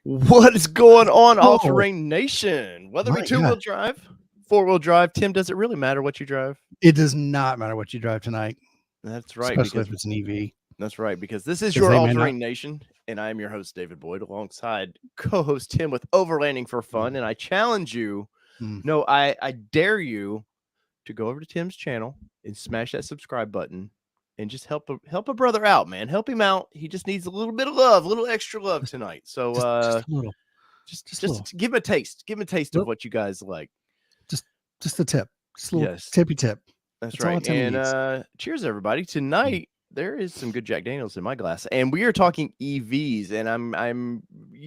What is going on, Oh, All-Terrain Nation? Whether it my be two-wheel God. drive, four-wheel drive, Tim, does it really matter what you drive? It does not matter what you drive tonight, That's right, especially because if it's an EV, this is because your they may not. All-Terrain Nation, and I am your host, David Boyd, alongside co-host Tim with Overlanding for Fun, and I challenge you, Mm. no, I dare you to go over to Tim's channel and smash that subscribe button and just help a brother out, man. Help him out. He just needs a little bit of love, a little extra love tonight. So Just a little, just a little, just give him a taste. Give him a taste of Look. what you guys like. just a tip, just a little Yes, tippy tip. that's All right. Timmy And needs. cheers, everybody. Tonight there is some good Jack Daniels in my glass, and we are talking EVs. And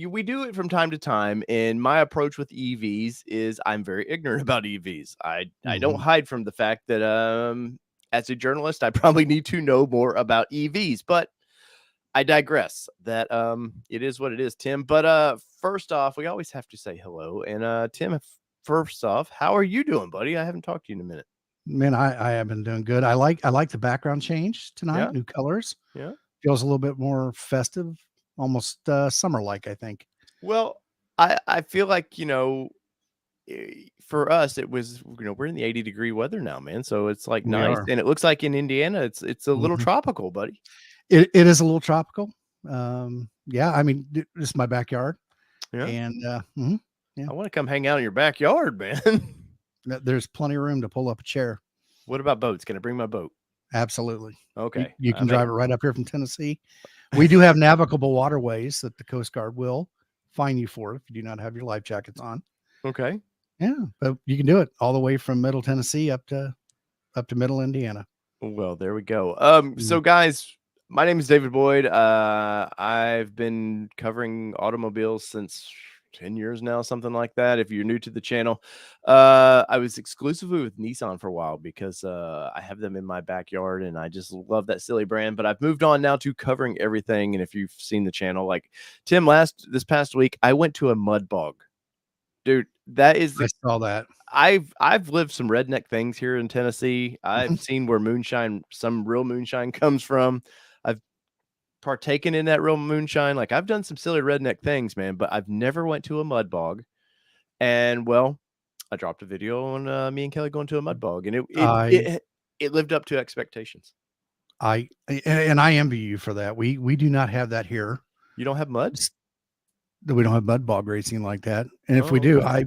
we do it from time to time. And my approach with EVs is I'm very ignorant about EVs. I don't hide from the fact that as a journalist, I probably need to know more about EVs, but I digress. That it is what it is, Tim. But first off, we always have to say hello. And Tim, first off, how are you doing, buddy? I haven't talked to you in a minute. Man, I have been doing good. I like the background change tonight. Yeah. New colors. Yeah. Feels a little bit more festive, almost summer-like, I think. Well, I feel like, for us, it was, we're in the 80-degree weather now, man. So it's like We nice. are. And it looks like in Indiana, it's a little Mhm. tropical, buddy. It is a little tropical. Yeah, I mean, this is my backyard, Yeah. and yeah. I want to come hang out in your backyard, man. There's plenty of room to pull up a chair. What about boats? Can I bring my boat? Absolutely. Okay. You can drive it right up here from Tennessee. We do have navigable waterways that the Coast Guard will fine you for if you do not have your life jackets on. Okay. Yeah, but you can do it all the way from Middle Tennessee up to Middle Indiana. Well, there we go. So guys, my name is David Boyd. I've been covering automobiles since 10 years now, something like that. If you're new to the channel, I was exclusively with Nissan for a while because I have them in my backyard and I just love that silly brand. But I've moved on now to covering everything. And if you've seen the channel, like Tim, this past week, I went to a mud bog. Dude, that is I saw that. I've lived some redneck things here in Tennessee. I've seen where some real moonshine comes from. I've partaken in that real moonshine. Like I've done some silly redneck things, man, but I've never went to a mud bog. And well, I dropped a video on me and Kelly going to a mud bog, and it lived up to expectations. I envy you for that. We do not have that here. You don't have mud? We don't have mud bog racing like that. And if we Oh, do, okay.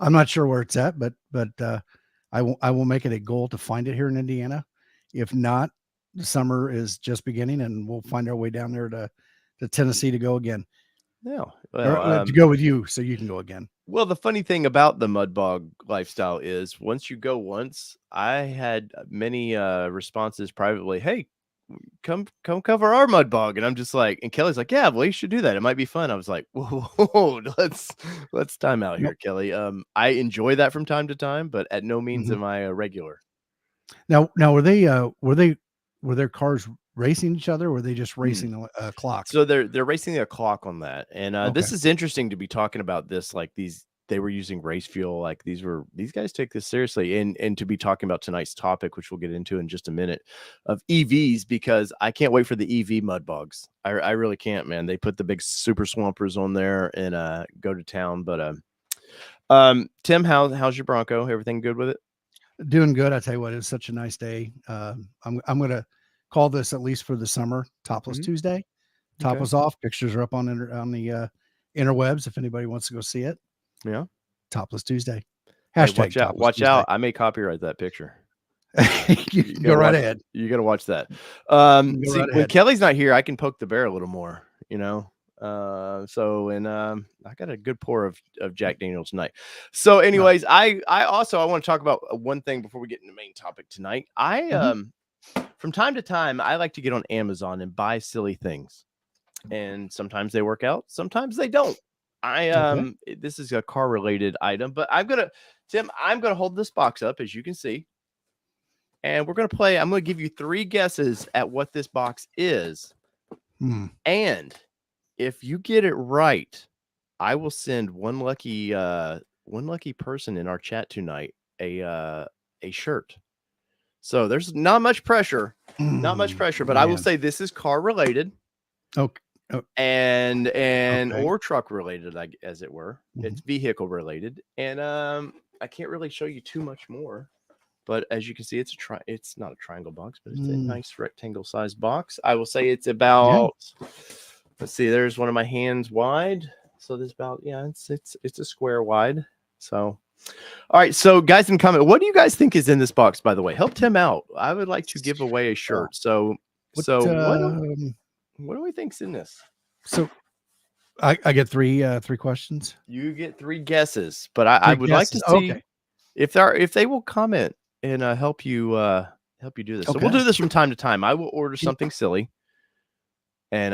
I'm not sure where it's at, but I will make it a goal to find it here in Indiana. If not, the summer is just beginning, and we'll find our way down there to Tennessee to go again. Yeah, Or, to go with you, so you can go again. Well, the funny thing about the mud bog lifestyle is once you go once, I had many responses privately. Hey, come cover our mud bog. And I'm just like, and Kelly's like, yeah, well, you should do that. It might be fun. I was like, whoa, let's time out here, Kelly. I enjoy that from time to time, but at no means am I a regular. Now were their cars racing each other, or were they just racing a clock? So they're racing a clock on that. And this is interesting to be talking about this, like they were using race fuel. Like these guys take this seriously, and to be talking about tonight's topic, which we'll get into in just a minute, of EVs, because I can't wait for the EV mud bogs. I really can't, man. They put the big super swampers on there and go to town. But Tim, how's your Bronco? Everything good with it? Doing good. I tell you what, it's such a nice day. I'm gonna call this, at least for the summer, Topless Tuesday. Top was off. Pictures are up on the interwebs if anybody wants to go see it. Yeah. Topless Tuesday. Hashtag Hey, watch Tuesday. out. I may copyright that picture. you go right ahead. You got to watch that. See, when Kelly's not here, I can poke the bear a little more, I got a good pour of Jack Daniels tonight. So anyways, I want to talk about one thing before we get into the main topic tonight. From time to time, I like to get on Amazon and buy silly things, and sometimes they work out, sometimes they don't. This is a car related item, but I'm gonna hold this box up, as you can see, and we're gonna play. I'm gonna give you 3 guesses at what this box is, and if you get it right, I will send one lucky person in our chat tonight a shirt. So there's not much pressure, but I will say this is car related. and Okay. or truck related, as it were. It's vehicle related, and I can't really show you too much more. But as you can see, it's not a triangle box, but it's a nice rectangle sized box. I will say it's about, let's see, there's one of my hands wide. So there's about, it's a square wide. So, all right. So guys, in the comment, what do you guys think is in this box, by the way? Help Tim out. I would like to give away a shirt. So what do we think's in this? So I get three questions. You get 3 guesses, but I would like to see if they will comment and help you do this. So we'll do this from time to time. I will order something silly, and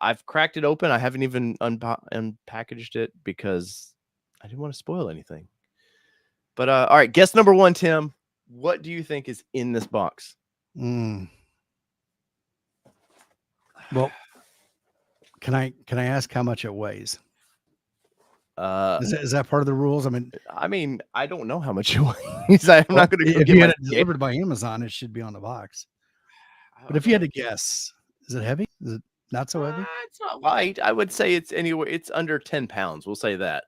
I've cracked it open. I haven't even unpackaged it because I didn't want to spoil anything. But all right, guess number 1, Tim. What do you think is in this box? Well, can I ask how much it weighs? Is that part of the rules? I mean, I don't know how much it weighs. I'm not going to if you had it delivered by Amazon, it should be on the box. But if you had to guess, is it heavy? Is it not so heavy? It's not light. I would say it's anywhere. It's under 10 pounds. We'll say that.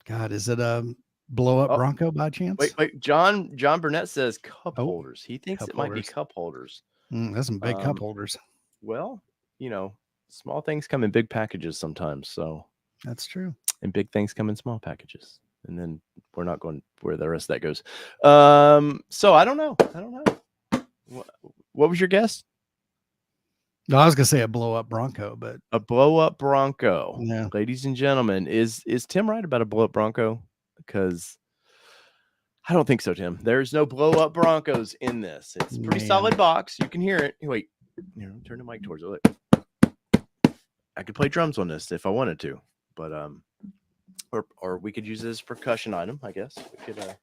God, is it a blow up Bronco by chance? Wait. John Burnett says cup holders. He thinks it might be cup holders. That's some big cup holders. Well, small things come in big packages sometimes. So that's true. And big things come in small packages. And then we're not going where the rest of that goes. So I don't know. What was your guess? No, I was gonna say a blow up Bronco, but a blow up Bronco. Yeah. Ladies and gentlemen, is Tim right about a blow up Bronco? Because I don't think so, Tim. There's no blow up Broncos in this. It's a pretty solid box. You can hear it. Wait, turn the mic towards it. I could play drums on this if I wanted to, but or we could use it as a percussion item, I guess. We could.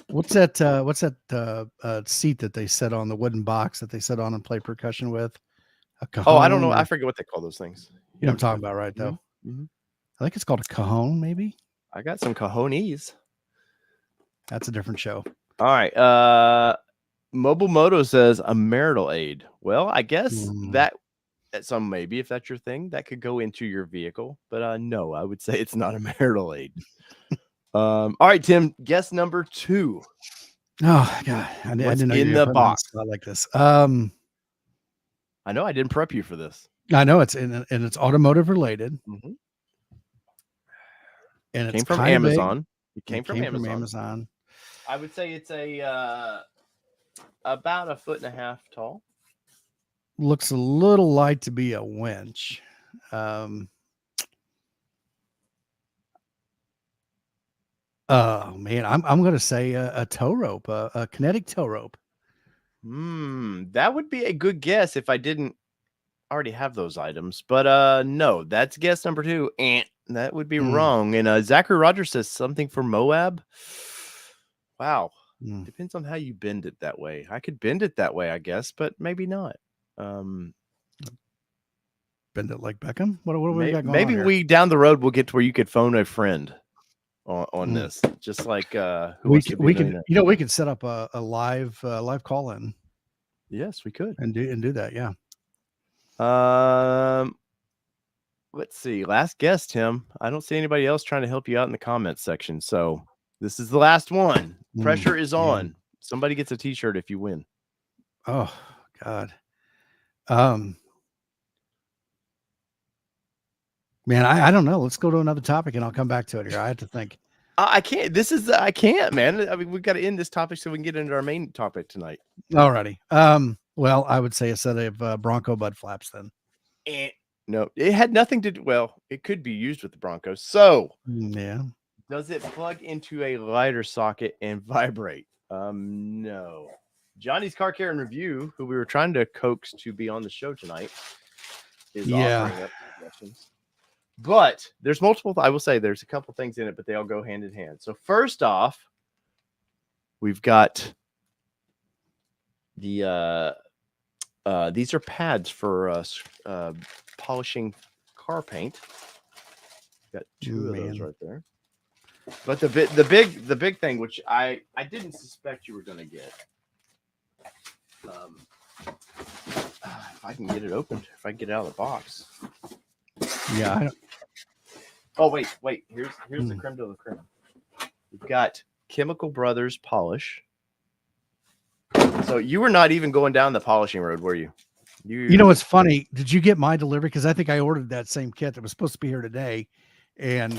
What's that seat that they set on, the wooden box that they set on and play percussion with? A cajon? Oh, I don't know. I forget what they call those things. You know what I'm talking about, right? Though. I think it's called a cajon, maybe. I got some cajones. That's a different show. All right. Mobile Moto says a marital aid. Well, I guess that maybe if that's your thing, that could go into your vehicle. But no, I would say it's not a marital aid. All right, Tim, guess number 2. Oh God, I didn't know in the box. I like this. I know I didn't prep you for this. I know it's it's automotive related. And it came from Amazon. It came from Amazon. I would say it's about 1.5 feet tall. Looks a little light to be a winch. Oh man, I'm going to say a tow rope, a kinetic tow rope. That would be a good guess if I didn't already have those items. But no, that's guess number 2. And that would be wrong. And Zachary Rogers says something for Moab. Wow. Depends on how you bend it that way. I could bend it that way, I guess, but maybe not. Bend it like Beckham? What we got going maybe on we down the road will get to where you could phone a friend on this, just like we could set up a live call in. Yes, we could and do that. Yeah. Let's see. Last guess, Tim. I don't see anybody else trying to help you out in the comments section, so this is the last one. Pressure is on. Somebody gets a t-shirt if you win. Oh God. Man, I don't know. Let's go to another topic and I'll come back to it here. I have to think. I can't. I can't, man. I mean, we've got to end this topic so we can get into our main topic tonight. Alrighty. Well, I would say a set of Bronco bud flaps then. No, it had nothing to do. Well, it could be used with the Bronco. So, yeah. Does it plug into a lighter socket and vibrate? No. Johnny's Car Care and Review, who we were trying to coax to be on the show tonight, is offering up suggestions. But there's multiple. I will say there's a couple things in it, but they all go hand in hand. So first off, we've got the these are pads for polishing car paint. Got 2 of those right there. But the big thing, which I didn't suspect you were going to get, If I can get it open, if I can get it out of the box. Yeah. I don't... Oh, wait. Here's the creme de la creme. We've got Chemical Brothers polish. So you were not even going down the polishing road, were you? You know what's funny? Did you get my delivery? Because I think I ordered that same kit that was supposed to be here today, and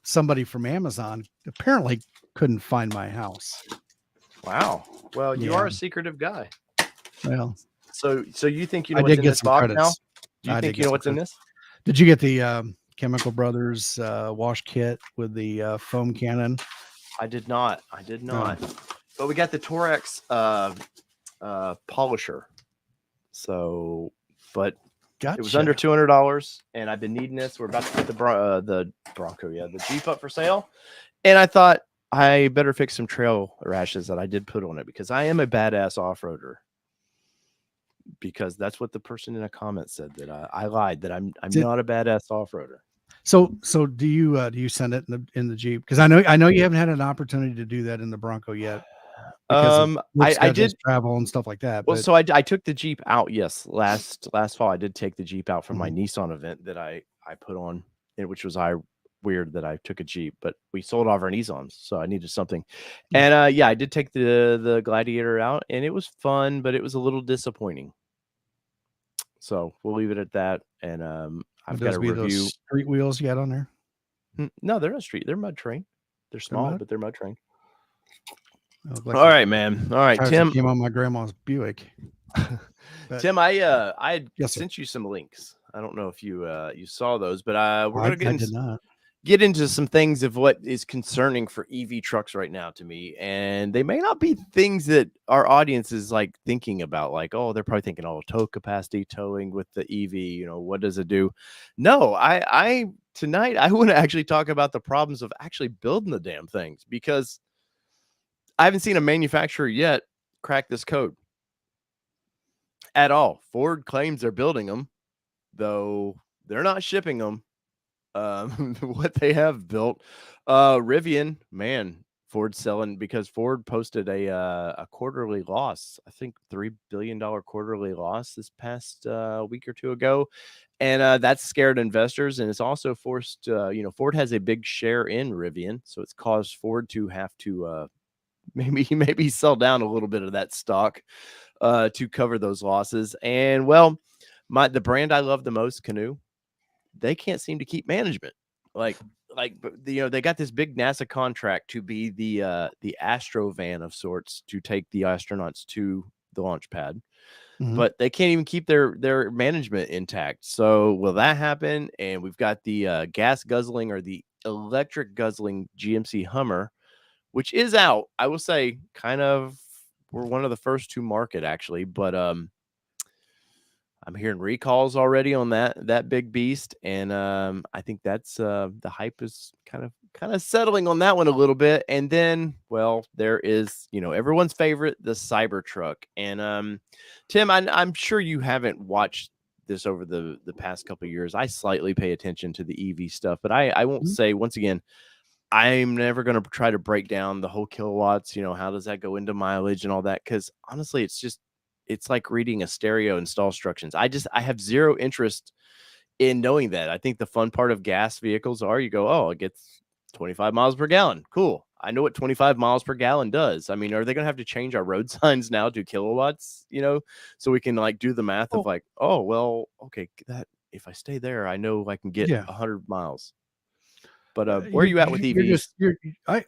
somebody from Amazon apparently couldn't find my house. Wow. Well, you are a secretive guy. Well, so you think you know what's in this box now? Do you think you know what's in this? Did you get the Chemical Brothers wash kit with the foam cannon? I did not. But we got the Torex polisher. So, but gotcha. It was under $200, and I've been needing this. We're about to put the Bronco, the Jeep up for sale, and I thought I better fix some trail rashes that I did put on it because I am a badass off-roader. Because that's what the person in a comment said, that I lied, that I'm not a badass off-roader. So do you send it in the Jeep? Because I know you haven't had an opportunity to do that in the Bronco yet. I did travel and stuff like that. Well, so I took the Jeep out. Yes, last fall I did take the Jeep out from my Nissan event that I put on, which was weird that I took a Jeep, but we sold off our Nissans, so I needed something. And I did take the Gladiator out, and it was fun, but it was a little disappointing. So we'll leave it at that. And I've got a review. Those street wheels you got on there? No, they're not street. They're mud terrain. They're small, but they're mud terrain. Like all right, man. All right, Tim. Came on my grandma's Buick. Tim, I had sent you some links. I don't know if you saw those, but we're gonna get into some things of what is concerning for EV trucks right now to me, and they may not be things that our audience is like thinking about. Like, oh, they're probably thinking, oh, tow capacity, towing with the EV. You know, what does it do? No, tonight I want to actually talk about the problems of actually building the damn things, because I haven't seen a manufacturer yet crack this code at all. Ford claims they're building them, though they're not shipping them. What they have built, Rivian, man, Ford's selling, because Ford posted a quarterly loss. I think $3 billion quarterly loss this past week or two ago, and that's scared investors, and it's also forced. Ford has a big share in Rivian, so it's caused Ford to have to maybe sell down a little bit of that stock to cover those losses. And well, the brand I love the most, Canoe, they can't seem to keep management. They got this big NASA contract to be the Astro van of sorts to take the astronauts to the launch pad, but they can't even keep their management intact. So will that happen? And we've got the gas guzzling or the electric guzzling GMC Hummer, which is out. I will say, we're one of the first to market, actually, but I'm hearing recalls already on that big beast, and I think that's the hype is kind of settling on that one a little bit. And then, well, there is everyone's favorite, the Cybertruck. And Tim, I'm sure you haven't watched this over the past couple of years. I slightly pay attention to the EV stuff, but I won't say, once again, I'm never going to try to break down the whole kilowatts, how does that go into mileage and all that? Because honestly, it's like reading a stereo install instructions. I have zero interest in knowing that. I think the fun part of gas vehicles are you go, oh, it gets 25 miles per gallon. Cool. I know what 25 miles per gallon does. I mean, are they going to have to change our road signs now to kilowatts, so we can like do the math of like, oh, well, okay, that if I stay there, I know I can get 100 miles. But where are you at with EVs? I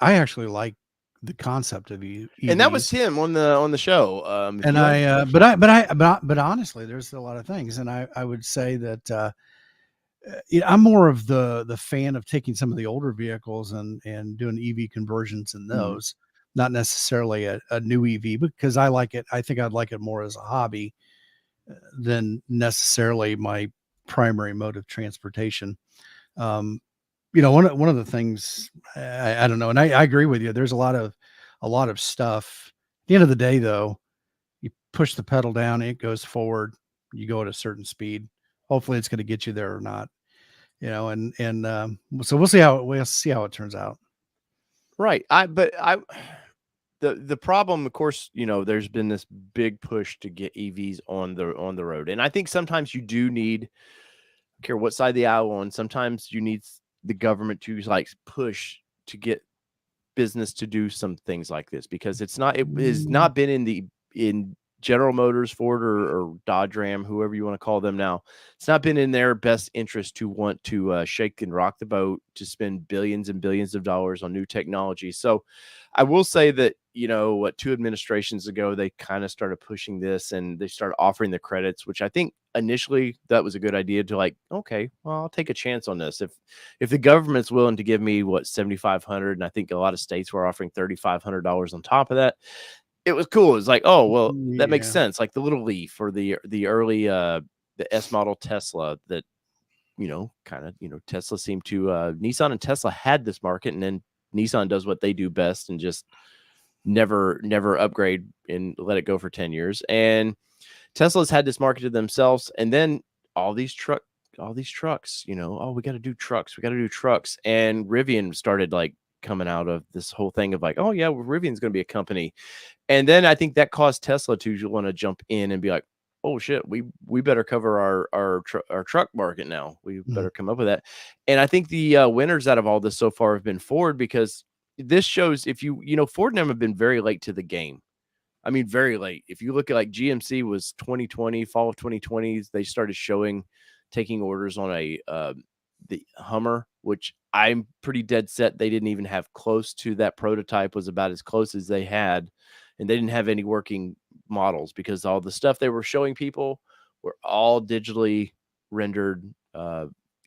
actually like the concept of EVs. And that was Tim on the show. But honestly, there's a lot of things, and I would say that I'm more of the fan of taking some of the older vehicles and doing EV conversions in those, not necessarily a new EV, because I like it. I think I'd like it more as a hobby than necessarily my primary mode of transportation. One of the things I don't know, and I agree with you. There's a lot of stuff. At the end of the day, though, you push the pedal down, it goes forward. You go at a certain speed. Hopefully, it's going to get you there or not. So we'll see how it turns out. Right. the problem, of course, there's been this big push to get EVs on the road, and I think sometimes you do need, care what side of the aisle on, sometimes you need the government to like push to get business to do some things like this, because it has not been in General Motors, Ford, or Dodge, Ram, whoever you want to call them now. It's not been in their best interest to want to shake and rock the boat, to spend billions and billions of dollars on new technology. So I will say that, 2 administrations ago, they kind of started pushing this, and they started offering the credits, which I think initially that was a good idea, to like, okay, well, I'll take a chance on this. If the government's willing to give me $7,500, and I think a lot of states were offering $3,500 on top of that, it was cool. It's like, oh, well, that makes sense. Like the little Leaf, or the early the S model Tesla, that Tesla seemed to Nissan and Tesla had this market, and then Nissan does what they do best and just never upgrade and let it go for 10 years. And Tesla's had this market to themselves, and then all these trucks, oh, we got to do trucks. And Rivian started like coming out of this whole thing of like, oh yeah, well, Rivian's going to be a company. And then I think that caused Tesla to want to jump in and be like, oh shit, we better cover our truck market now. We better come up with that. And I think the winners out of all this so far have been Ford, because this shows, if Ford and them have been very late to the game. I mean, very late. If you look at like GMC was 2020, fall of 2020, they started taking orders on the Hummer, which I'm pretty dead set they didn't even have close to. That prototype was about as close as they had, and they didn't have any working models, because all the stuff they were showing people were all digitally rendered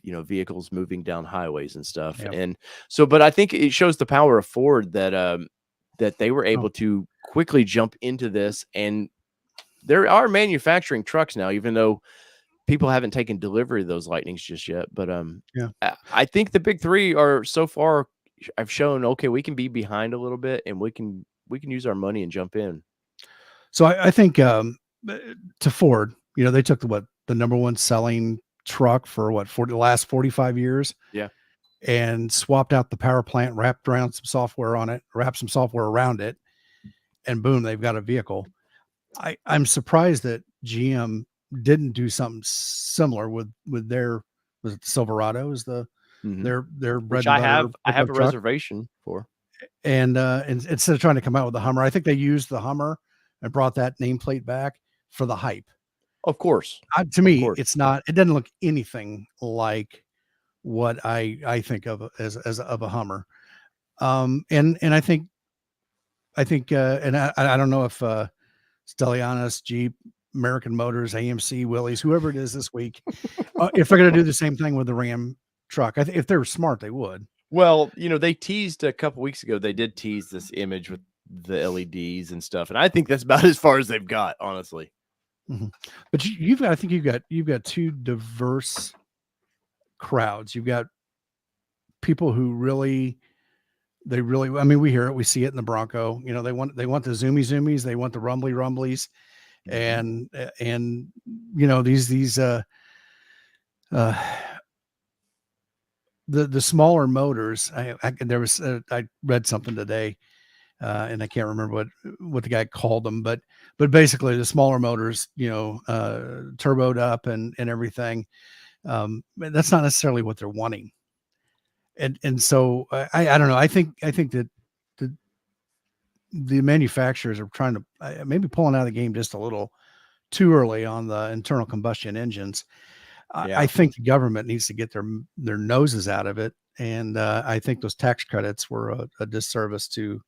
vehicles moving down highways and stuff. Yep. And so, but I think it shows the power of Ford that they were able to quickly jump into this, and there are manufacturing trucks now, even though people haven't taken delivery of those Lightnings just yet. But I think the big three are so far, I've shown, okay, we can be behind a little bit, and we can use our money and jump in. So I think to Ford, they took the number one selling truck for the last 45 years. Yeah. And swapped out the power plant, wrapped some software around it, and boom, they've got a vehicle. I'm surprised that GM didn't do something similar with their, was it the Silverado, is their which I have a reservation for. And instead of trying to come out with the Hummer, I think they used the Hummer and brought that nameplate back for the hype. Of course. To me, it doesn't look anything like what I think of as of a Hummer. And I think, and I don't know if Stellantis, Jeep, American Motors, AMC, Willys, whoever it is this week, if they're going to do the same thing with the Ram truck, if they were smart, they would. Well, they teased a couple weeks ago. They did tease this image with the LEDs and stuff, and I think that's about as far as they've got, honestly. Mm-hmm. But I think you've got two diverse crowds. You've got people who really, I mean, we hear it, we see it in the Bronco. They want the zoomies, they want the rumblies, and these the smaller motors. I read something today, and I can't remember what the guy called them, but basically the smaller motors, turboed up and everything. That's not necessarily what they're wanting. And so I don't know. I think that the manufacturers are trying to maybe pulling out of the game just a little too early on the internal combustion engines. I think the government needs to get their noses out of it. And I think those tax credits were a disservice to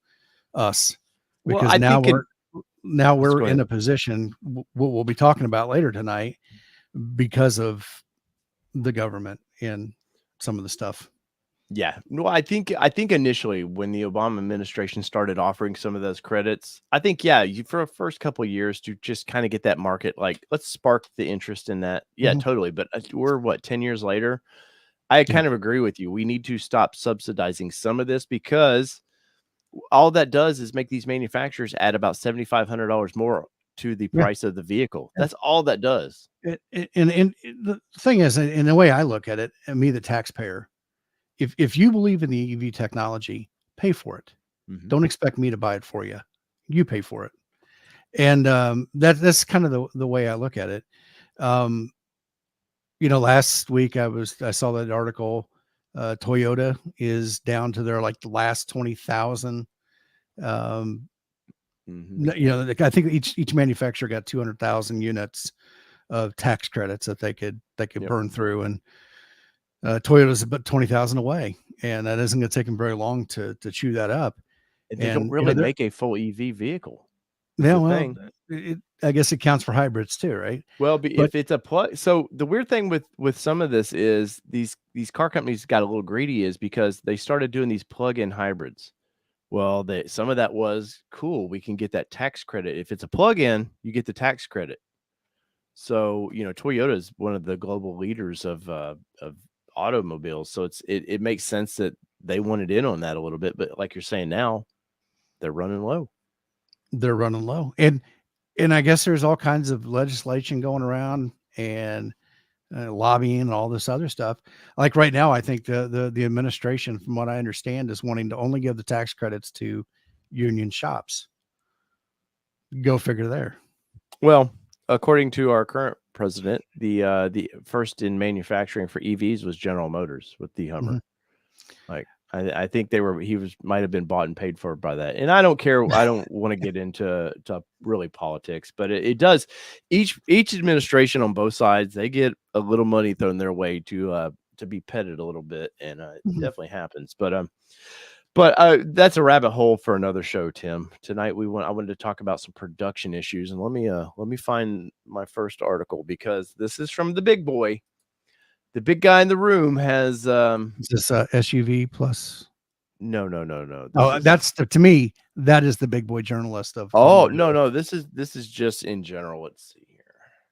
us, because now we're in a position, what we'll be talking about later tonight, because of the government and some of the stuff. Yeah, no, I think initially when the Obama administration started offering some of those credits, I think, for the first couple of years to just kind of get that market, like, let's spark the interest in that. Yeah, totally. But we're 10 years later. I kind of agree with you. We need to stop subsidizing some of this, because all that does is make these manufacturers add about $7,500 more to the price of the vehicle. That's all that does. And the thing is, in the way I look at it, and me, the taxpayer, if you believe in the EV technology, pay for it. Don't expect me to buy it for you. you pay for it. And that's kind of the way I look at it. Last week I saw that article. Toyota is down to their like the last 20,000. I think each manufacturer got 200,000 units of tax credits that they could burn through, and Toyota's about 20,000 away, and that isn't going to take them very long to chew that up. And they don't really make a full EV vehicle. Yeah, well, I guess it counts for hybrids too, right? Well, if it's a plug, so the weird thing with some of this is these car companies got a little greedy, is because they started doing these plug-in hybrids. Well, some of that was cool. We can get that tax credit. If it's a plug-in, you get the tax credit. So, Toyota is one of the global leaders of automobiles. So it makes sense that they wanted in on that a little bit. But like you're saying now, they're running low. And I guess there's all kinds of legislation going around and lobbying and all this other stuff. Like right now, I think the administration, from what I understand, is wanting to only give the tax credits to union shops. Go figure there. Well, according to our current president, the first in manufacturing for EVs was General Motors with the Hummer. Mm-hmm. Like I think might have been bought and paid for by that. And I don't care. I don't want to get into really politics, but it does. Each administration on both sides, they get a little money thrown their way to be petted a little bit, and it definitely happens. But that's a rabbit hole for another show, Tim. Tonight I wanted to talk about some production issues, and let me find my first article, because this is from the big boy. The big guy in the room has is this SUV plus? No. To me, that is the big boy journalist of. Oh, no. This is just in general. Let's see here.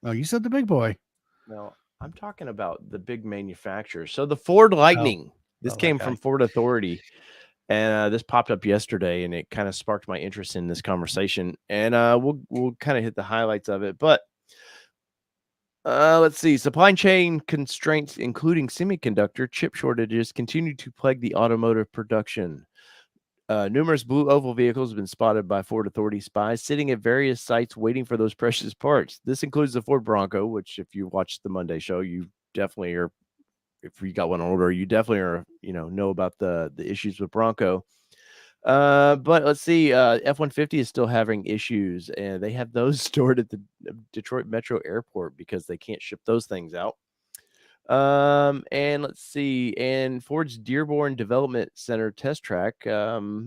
Oh, you said the big boy. No, I'm talking about the big manufacturer. So the Ford Lightning. This came from Ford Authority. And this popped up yesterday, and it kind of sparked my interest in this conversation. And we'll kind of hit the highlights of it. But let's see. Supply chain constraints, including semiconductor chip shortages, continue to plague the automotive production. Numerous blue oval vehicles have been spotted by Ford Authority spies sitting at various sites waiting for those precious parts. This includes the Ford Bronco, which, if you watched the Monday show, you definitely are. If you got one on order, you definitely are, know about the issues with Bronco. But let's see, F-150 is still having issues, and they have those stored at the Detroit Metro Airport because they can't ship those things out. And let's see, and Ford's Dearborn Development Center test track, there,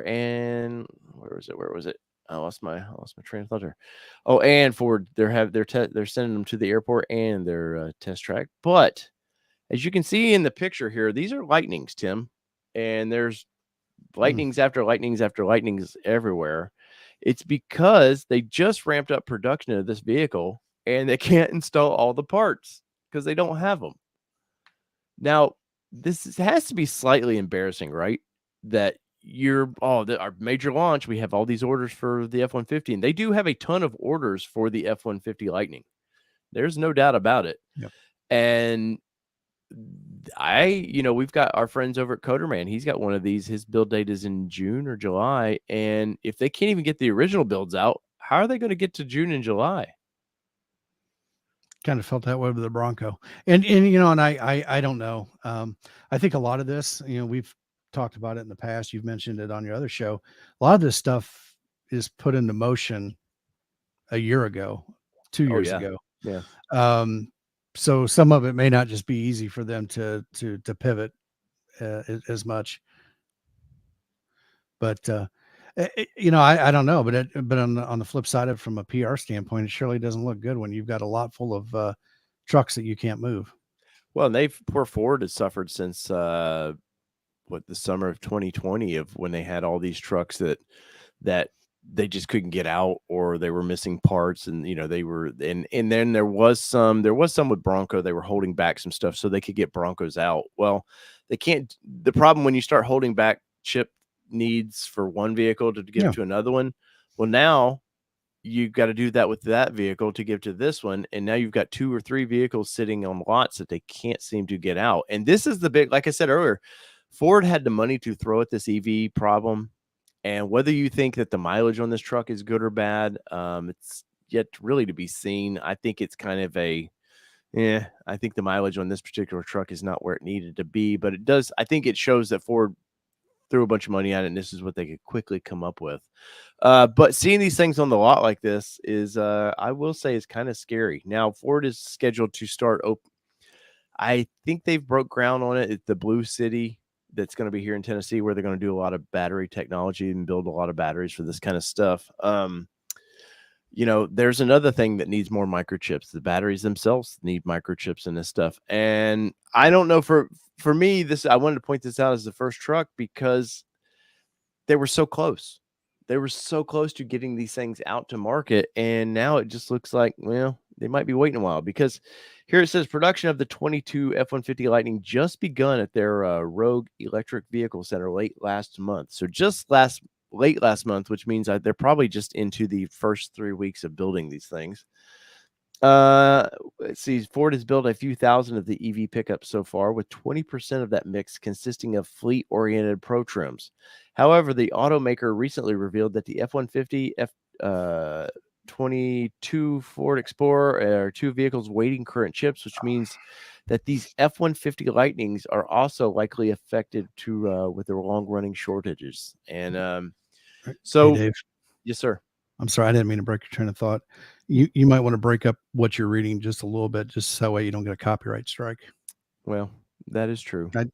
and where was it? I lost my train of thought there. Oh, and Ford, they're sending them to the airport and their test track. But as you can see in the picture here, these are Lightnings, Tim, and there's Lightnings after Lightnings after Lightnings everywhere. It's because they just ramped up production of this vehicle, and they can't install all the parts because they don't have them. Now, this has to be slightly embarrassing, right? That our major launch, we have all these orders for the F-150, and they do have a ton of orders for the F-150 Lightning. There's no doubt about it. Yep. And we've got our friends over at Coderman. He's got one of these. His build date is in June or July. And if they can't even get the original builds out, how are they going to get to June and July? Kind of felt that way with the Bronco. And I don't know. I think a lot of this, we've talked about it in the past. You've mentioned it on your other show. A lot of this stuff is put into motion a year ago, 2 years ago. Yeah. So some of it may not just be easy for them to pivot as much. But I don't know. But on the flip side of it, from a PR standpoint, it surely doesn't look good when you've got a lot full of trucks that you can't move. Well, and poor Ford has suffered since the summer of 2020, of when they had all these trucks that they just couldn't get out, or they were missing parts, and they were, and then there was some with Bronco. They were holding back some stuff so they could get Broncos out. Well, they can't. The problem when you start holding back chip needs for one vehicle to give to another one, well, now you've got to do that with that vehicle to give to this one, and now you've got 2 or 3 vehicles sitting on lots that they can't seem to get out. And this is the big, like I said earlier, Ford had the money to throw at this EV problem And whether you think that the mileage on this truck is good or bad, it's yet really to be seen. I think it's kind of I think the mileage on this particular truck is not where it needed to be, but I think it shows that Ford threw a bunch of money at it, and this is what they could quickly come up with. But seeing these things on the lot like this is, I will say, is kind of scary. Now, Ford is scheduled to start I think they've broke ground on it. It's the Blue City that's going to be here in Tennessee, where they're going to do a lot of battery technology and build a lot of batteries for this kind of stuff. There's another thing that needs more microchips. The batteries themselves need microchips in this stuff. And I don't know, for me, I wanted to point this out as the first truck because they were so close. They were so close to getting these things out to market. And now it just looks like, well, they might be waiting a while, because here it says production of the 22 F-150 Lightning just begun at their Rogue Electric Vehicle Center late last month. So late last month, which means they're probably just into the first 3 weeks of building these things. Let's see. Ford has built a few thousand of the EV pickups so far, with 20% of that mix consisting of fleet-oriented Pro trims. However, the automaker recently revealed that the F-150, F-22 Ford Explorer are two vehicles waiting current chips, which means that these F-150 Lightnings are also likely affected with their long-running shortages. And so, hey, Dave. Yes, sir. I'm sorry, I didn't mean to break your train of thought. You might want to break up what you're reading just a little bit, just so that way you don't get a copyright strike. Well, that is true. I'm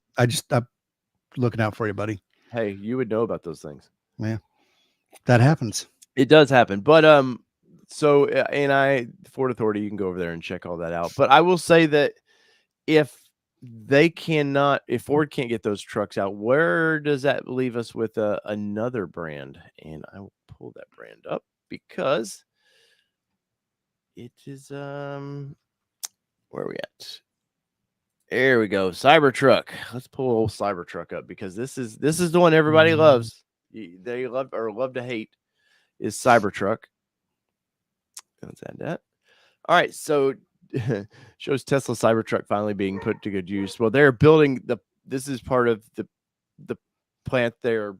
looking out for you, buddy. Hey, you would know about those things. Yeah, that happens. It does happen. But Ford Authority, you can go over there and check all that out. But I will say that if Ford can't get those trucks out, where does that leave us with another brand? And I will pull that brand up because it is where are we at? There we go. Cybertruck. Let's pull old Cybertruck up, because this is the one everybody loves. They love to hate is Cybertruck. Let's add that. All right, so shows Tesla Cybertruck finally being put to good use. Well, they're building this is part of the plant there.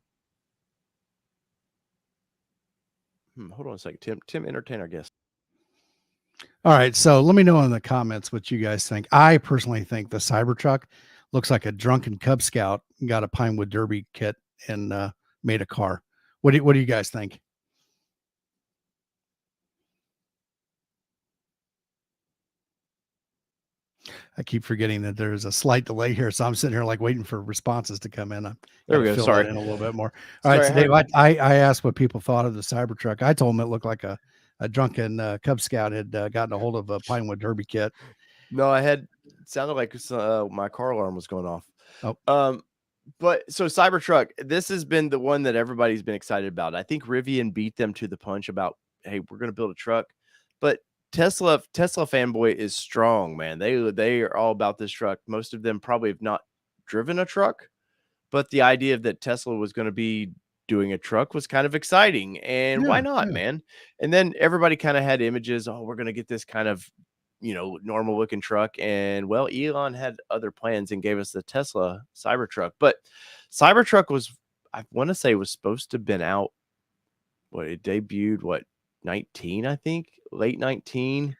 Hold on a second. Tim, entertain our guest. All right, so let me know in the comments what you guys think. I personally think the Cybertruck looks like a drunken Cub Scout got a Pinewood Derby kit and made a car. What do you guys think? I keep forgetting that there's a slight delay here, so I'm sitting here like waiting for responses to come in. There we go. Sorry, in a little bit more. All right, so Dave, I asked what people thought of the Cybertruck. I told them it looked like a drunken Cub Scout had gotten a hold of a Pinewood Derby kit. No, it sounded like my car alarm was going off. Oh, but so Cybertruck, this has been the one that everybody's been excited about. I think Rivian beat them to the punch about, hey, we're going to build a truck, but Tesla fanboy is strong, man. They are all about this truck. Most of them probably have not driven a truck, but the idea that Tesla was going to be doing a truck was kind of exciting. And why not, man? And then everybody kind of had images. Oh, we're going to get this kind of, normal looking truck. And well, Elon had other plans and gave us the Tesla Cybertruck. But Cybertruck I want to say, was supposed to have been out. It debuted 19, I think, late 19,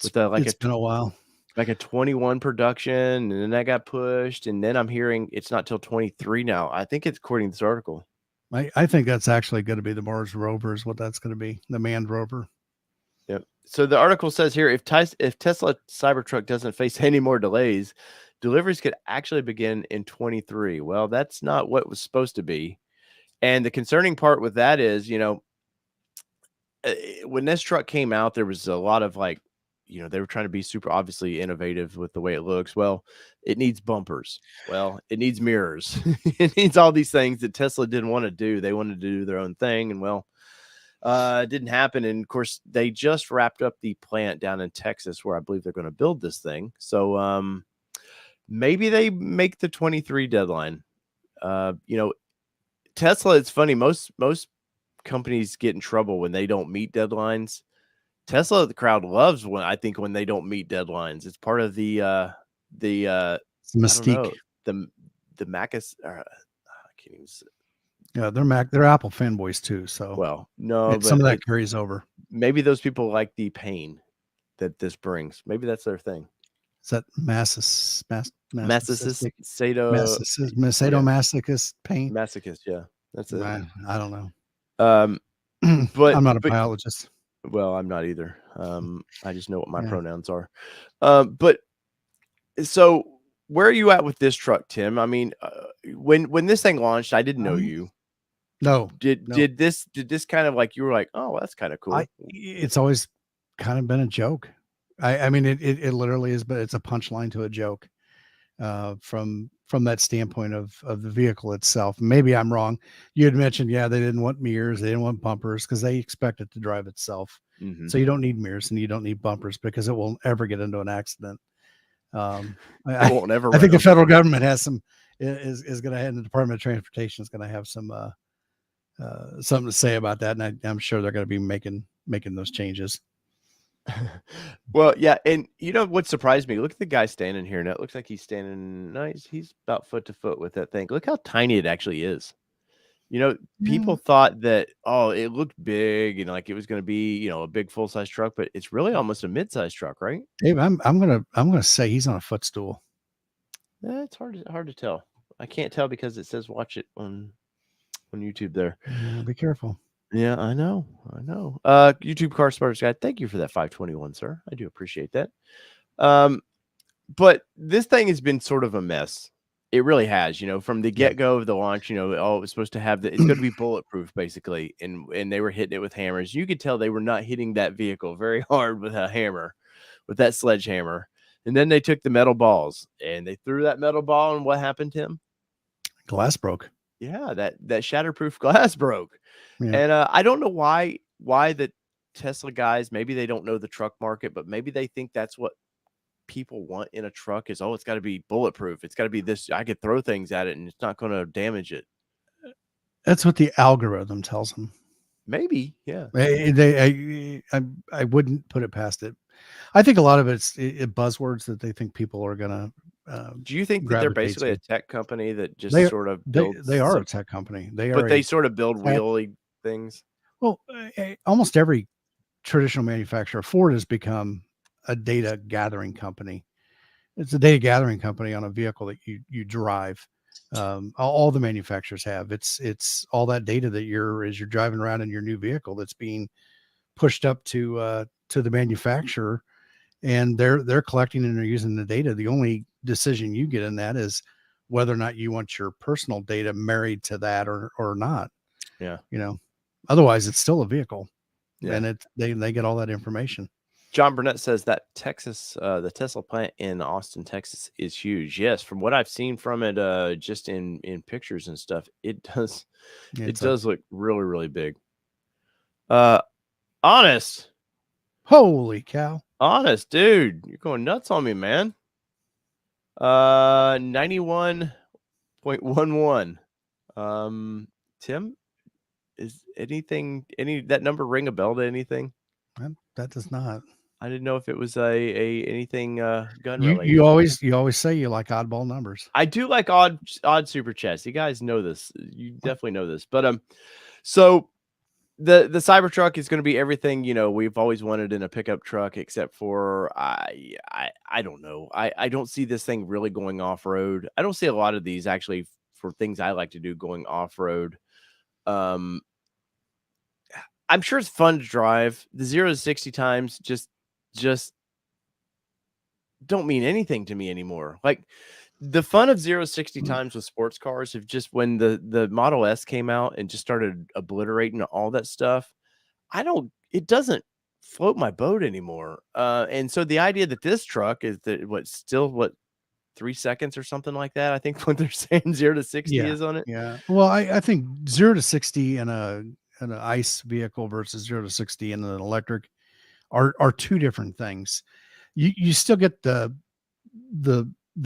with it's been a while, like a 21 production, and then that got pushed, and then I'm hearing it's not till 23 now. I think it's according to this article. I think that's actually going to be the Mars rover is what that's going to be, the manned rover. Yep. So the article says here, if Tesla Cybertruck doesn't face any more delays, deliveries could actually begin in 23. Well, that's not what was supposed to be. And the concerning part with that is, when this truck came out, there was a lot of they were trying to be super obviously innovative with the way it looks. Well, it needs bumpers. Well, it needs mirrors. It needs all these things that Tesla didn't want to do. They wanted to do their own thing. And it didn't happen. And of course, they just wrapped up the plant down in Texas, where I believe they're going to build this thing. So maybe they make the 23 deadline. Tesla, it's funny. Most companies get in trouble when they don't meet deadlines. Tesla, the crowd loves when they don't meet deadlines. It's part of the mystique. The Macus. I can't even say. Yeah, they're Apple fanboys too. So Well, no, some but of that carries over. maybe those people like the pain that this brings. Maybe that's their thing. Is that Masochist, yeah, sadomasochist pain? masochist, yeah, that's it. I don't know. Um, I'm not a but biologist. well, I'm not either. I just know what my Yeah. pronouns are. But so where are you at with this truck, Tim? I mean, when this thing launched, I didn't know you. No. Did this kind of like you were like, oh, well, that's kind of cool. It's always kind of been a joke. I mean, it literally is, but it's a punchline to a joke. From that standpoint of the vehicle itself. Maybe I'm wrong. You had mentioned, yeah, they didn't want mirrors, they didn't want bumpers because they expect it to drive itself. Mm-hmm. So you don't need mirrors and you don't need bumpers because it won't ever get into an accident. It won't ever. I think the federal government has is going to, and the Department of Transportation is going to have some something to say about that, and I'm sure they're going to be making those changes. Well, yeah, and you know what surprised me? Look at the guy standing here, and it looks like he's standing nice. He's about foot to foot with that thing. Look how tiny it actually is. You know, people thought that, oh, it looked big and like it was going to be, you know, a big full size truck, but it's really almost a mid size truck, right? Dave, I'm gonna say he's on a footstool. It's hard to tell. I can't tell because it says watch it on YouTube there. Yeah, be careful. Yeah, I know. YouTube Car Smarters guy, thank you for that 521, sir. I do appreciate that. But this thing has been sort of a mess. It really has, you know, from the get-go of the launch, you know, it was supposed to have it's going to be bulletproof basically, and they were hitting it with hammers. You could tell they were not hitting that vehicle very hard with a hammer, with that sledgehammer. And then they took the metal balls and they threw that metal ball, and what happened, Tim? Glass broke. Yeah, that shatterproof glass broke. Yeah. And I don't know why the Tesla guys, maybe they don't know the truck market, but maybe they think that's what people want in a truck is, oh, it's got to be bulletproof. It's got to be this. I could throw things at it and it's not going to damage it. That's what the algorithm tells them. Maybe, yeah. I wouldn't put it past it. I think a lot of it's buzzwords that they think people are gonna. Do you think that they're basically a tech company that just sort of builds? They are a tech company. They sort of build wheelie things. Well, almost every traditional manufacturer, Ford has become a data gathering company. It's a data gathering company on a vehicle that you drive. All the manufacturers have. It's all that data that you're driving around in your new vehicle that's being pushed up to the manufacturer, and they're collecting and they're using the data. The only decision you get in that is whether or not you want your personal data married to that or not. Yeah. You know, otherwise it's still a vehicle. Yeah. And they get all that information. John Burnett says that the Tesla plant in Austin, Texas is huge. Yes. From what I've seen from it, just in pictures and stuff, it does look really, really big. Honest. Holy cow. Honest, dude. You're going nuts on me, man. 91.11. Tim, is that number ring a bell to anything? That does not. I didn't know if it was anything gun related. You always say you like oddball numbers. I do like odd super chats. You guys know this. You definitely know this. But so the Cybertruck is going to be everything, you know, we've always wanted in a pickup truck, except for I don't know. I don't see this thing really going off road. I don't see a lot of these actually for things I like to do going off road. I'm sure it's fun to drive. The 0 to 60 times just don't mean anything to me anymore. Like the fun of 0 to 60 times with sports cars have just, when the Model S came out and just started obliterating all that stuff, it doesn't float my boat anymore. And so the idea that this truck is that 3 seconds or something like that, I think what they're saying 0 to 60 is on it. Yeah. Well, I think 0 to 60 in an ICE vehicle versus 0 to 60 in an electric are two different things. You still get the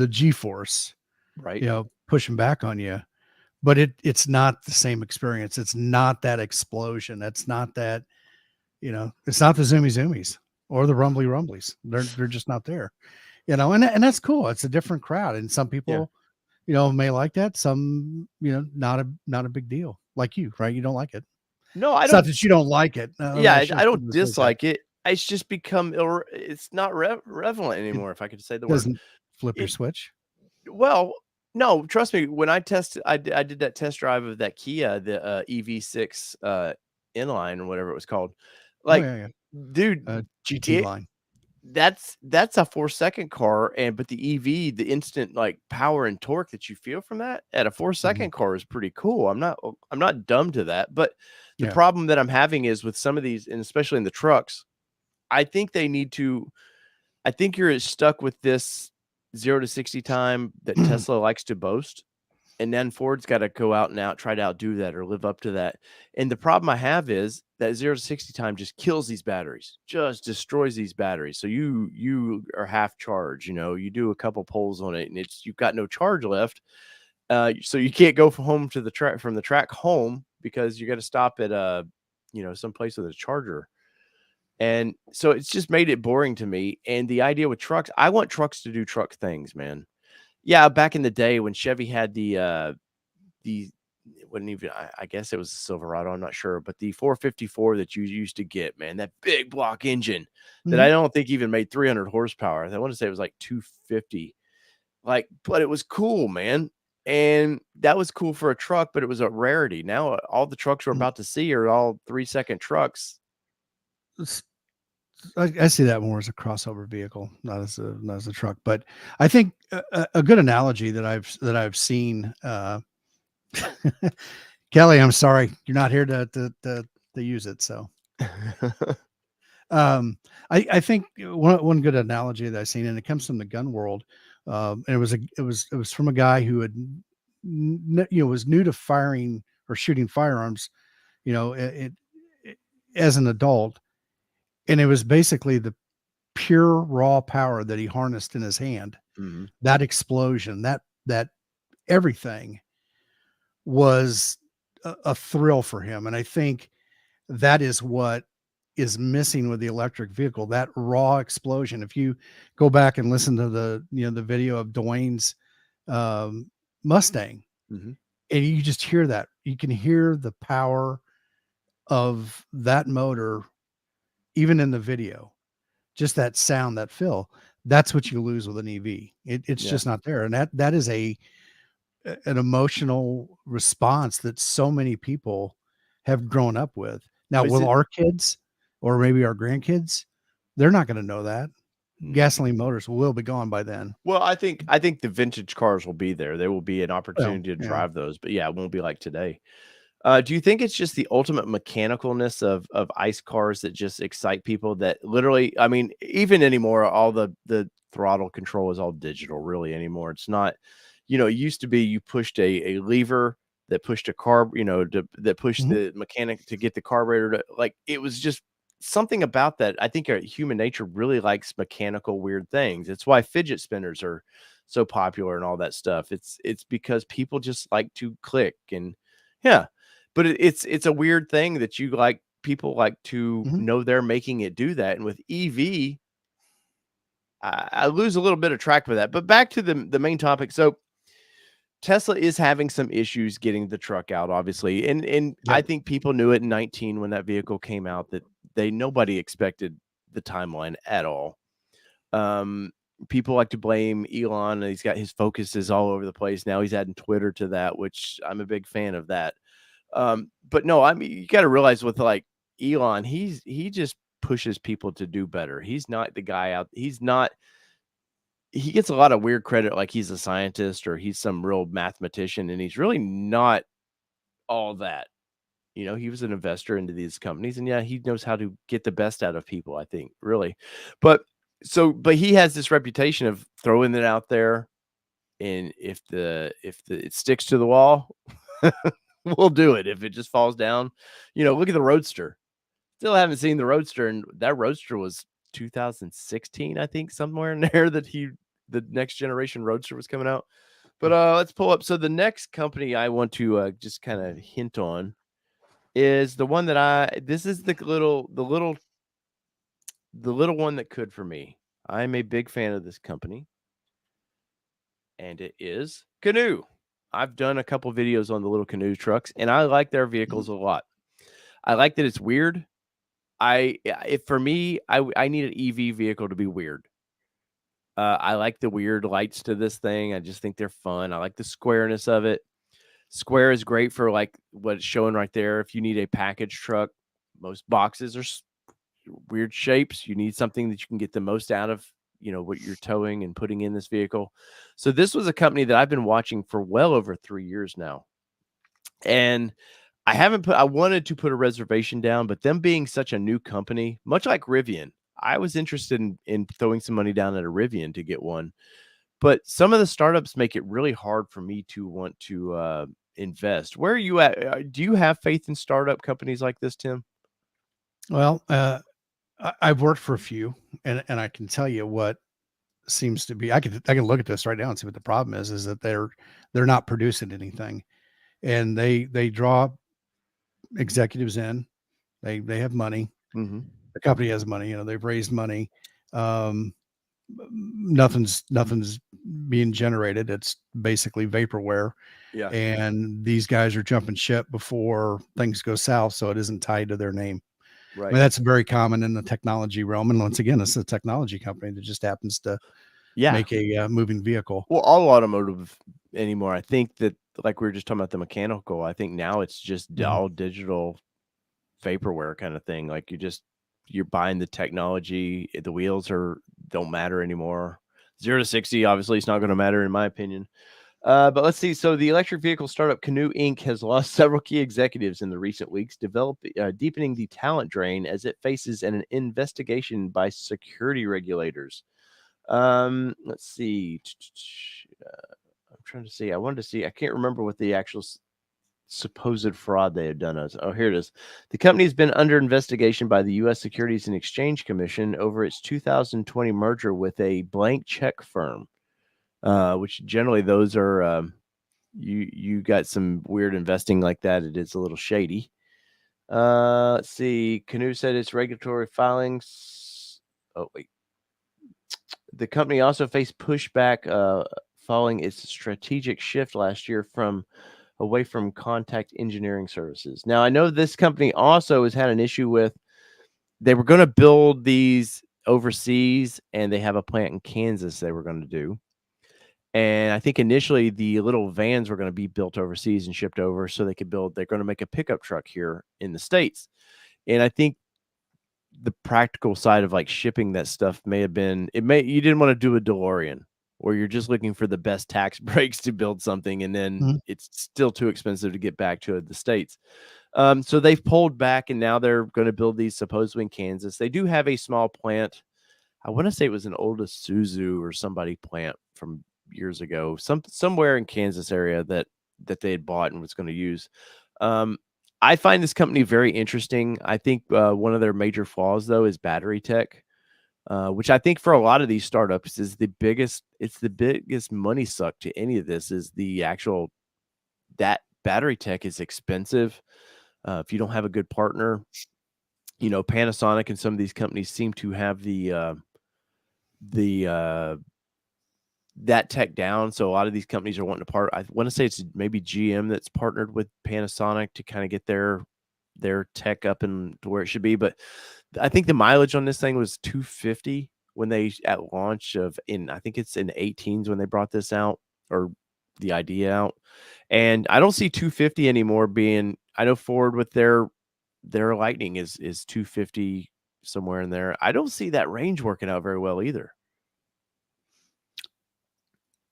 G-force, right? You know, pushing back on you, but it's not the same experience. It's not that explosion. It's not that, you know, it's not the zoomies or the rumblies. They're just not there, you know, and that's cool. It's a different crowd. And some people may like that. Some, not a big deal. Like you, right? You don't like it. No, I It's not don't. that you don't like it. Yeah, I I shouldn't don't say that. dislike it. It's just become it's not relevant It anymore, if I could say the word. doesn't flip your It switch. Well, no, trust me. When I did that test drive of that Kia, the EV6 inline or whatever it was called. Oh Like, yeah, yeah. dude, GT it line. that's a 4-second car, but the EV, the instant like power and torque that you feel from that at a 4-second car is pretty cool. I'm not dumb to that, but the Yeah. problem that I'm having is with some of these, and especially in the trucks, I think they need to. I think you're stuck with this 0 to 60 time that Tesla likes to boast, and then Ford's gotta go out and try to outdo that or live up to that, and the problem I have is that 0 to 60 time just kills these batteries, just destroys these batteries, so you are half charged, you do a couple pulls on it, and you've got no charge left, so you can't go from the track home because you gotta stop at, some place with a charger. And so it's just made it boring to me. And the idea with trucks, I want trucks to do truck things, man. Yeah, back in the day when Chevy had the it wasn't even I guess it was a Silverado, I'm not sure, but the 454 that you used to get, man, that big block engine that I don't think even made 300 horsepower. I want to say it was like 250. Like, but it was cool, man. And that was cool for a truck, but it was a rarity. Now all the trucks we're about to see are all 3-second trucks. I see that more as a crossover vehicle, not as a truck. But I think a good analogy that I've seen. Kelly, I'm sorry you're not here to use it. So I think one good analogy that I've seen, and it comes from the gun world, and it was from a guy who had was new to firing or shooting firearms, as an adult, and it was basically the pure raw power that he harnessed in his hand. Mhm. That explosion, that everything was a thrill for him, and I think that is what is missing with the electric vehicle, that raw explosion. If you go back and listen to the video of Dwayne's Mustang, Mhm. and you just hear that, you can hear the power of that motor even in the video, just that sound, that feel. That's what you lose with an EV. It's Yeah. just not there, and that is an emotional response that so many people have grown up with. Now, Is will it our kids or maybe our grandkids, they're not going to know that. Mm. Gasoline motors will be gone by then. Well, I think the vintage cars will be there. There will be an Well, opportunity to yeah. drive those, but yeah, it won't be like today. Do you think it's just the ultimate mechanicalness of ICE cars that just excite people that literally, I mean, even anymore, all the throttle control is all digital really anymore. It's not, it used to be you pushed a lever that pushed a that pushed Mhm, the mechanic to get the carburetor to like it was just something about that. I think human nature really likes mechanical weird things. It's why fidget spinners are so popular and all that stuff. It's because people just like to click and yeah. But it's a weird thing that people like to mhm. know they're making it do that, and with EV, I lose a little bit of track with that. But back to the main topic. So Tesla is having some issues getting the truck out, obviously, and I Yep. think people knew it in 19 when that vehicle came out that nobody expected the timeline at all. Um, People like to blame Elon, and he's got his focuses all over the place now. He's adding Twitter to that, which I'm a big fan of that. But no, I mean, you got to realize with like Elon, he just pushes people to do better. He's not the guy out. He's not. He gets a lot of weird credit, like he's a scientist or he's some real mathematician, and he's really not all that. He was an investor into these companies, and yeah, he knows how to get the best out of people. I think really, but but he has this reputation of throwing it out there, and if it sticks to the wall, we'll do it. If it just falls down, look at the Roadster. Still haven't seen the Roadster, and that Roadster was 2016, I think, somewhere in there the next generation Roadster was coming out. But let's pull up. So the next company I want to just kind of hint on is the one that this is the little one that could for me. I'm a big fan of this company. and it is Canoe. I've done a couple videos on the little Canoe trucks, and I like their vehicles a lot. I like that it's weird. For me, I need an EV vehicle to be weird. I like the weird lights to this thing. I just think they're fun. I like the squareness of it. Square is great for like what it's showing right there. If you need a package truck, most boxes are weird shapes. You need something that you can get the most out of, what you're towing and putting in this vehicle. So this was a company that I've been watching for well over 3 years now. And I wanted to put a reservation down, but them being such a new company, much like Rivian, I was interested in throwing some money down at a Rivian to get one. But some of the startups make it really hard for me to want to invest. Where are you at? Do you have faith in startup companies like this, Tim? Well, I've worked for a few, and I can tell you what seems to be. I can look at this right now and see what the problem is that they're not producing anything, and they draw executives in. They have money. Mm-hmm. The company has money. They've raised money. Nothing's being generated. It's basically vaporware. Yeah. And these guys are jumping ship before things go south, so it isn't tied to their name. Right. I mean, that's very common in the technology realm. And once again, it's a technology company that just happens to make a moving vehicle. Well, all automotive anymore. I think that, like we were just talking about the mechanical, I think now it's just all digital vaporware kind of thing. Like you're buying the technology. The wheels don't matter anymore. 0 to 60, obviously, it's not going to matter in my opinion. But let's see. So the electric vehicle startup Canoe Inc. has lost several key executives in the recent weeks, deepening the talent drain as it faces an investigation by security regulators. Let's see. I'm trying to see. I wanted to see. I can't remember what the actual supposed fraud they had done. Oh, here it is. The company has been under investigation by the U.S. Securities and Exchange Commission over its 2020 merger with a blank check firm. Which generally those are you got some weird investing like that. It is a little shady. Let's see. Canoe said its regulatory filings. Oh wait. The company also faced pushback following its strategic shift last year away from contact engineering services. Now I know this company also has had an issue with. They were going to build these overseas, and they have a plant in Kansas they were going to do. And I think initially the little vans were going to be built overseas and shipped over so they're going to make a pickup truck here in the States. And I think the practical side of like shipping that stuff may have been, you didn't want to do a DeLorean where you're just looking for the best tax breaks to build something. And then it's still too expensive to get back to the States. So they've pulled back and now they're going to build these supposedly in Kansas. They do have a small plant. I want to say it was an old Isuzu or somebody plant from years ago, somewhere in Kansas area that they had bought and was going to use. I find this company very interesting. I think one of their major flaws though is battery tech, which I think for a lot of these startups is the biggest money suck to any of this is that battery tech is expensive. If you don't have a good partner, Panasonic and some of these companies seem to have that tech down. So a lot of these companies are wanting to I want to say it's maybe GM that's partnered with Panasonic to kind of get their tech up and to where it should be. But I think the mileage on this thing was 250 when they at launch I think it's in the 18s when they brought this out or the idea out. And I don't see 250 anymore being, I know Ford with their Lightning is 250 somewhere in there. I don't see that range working out very well either.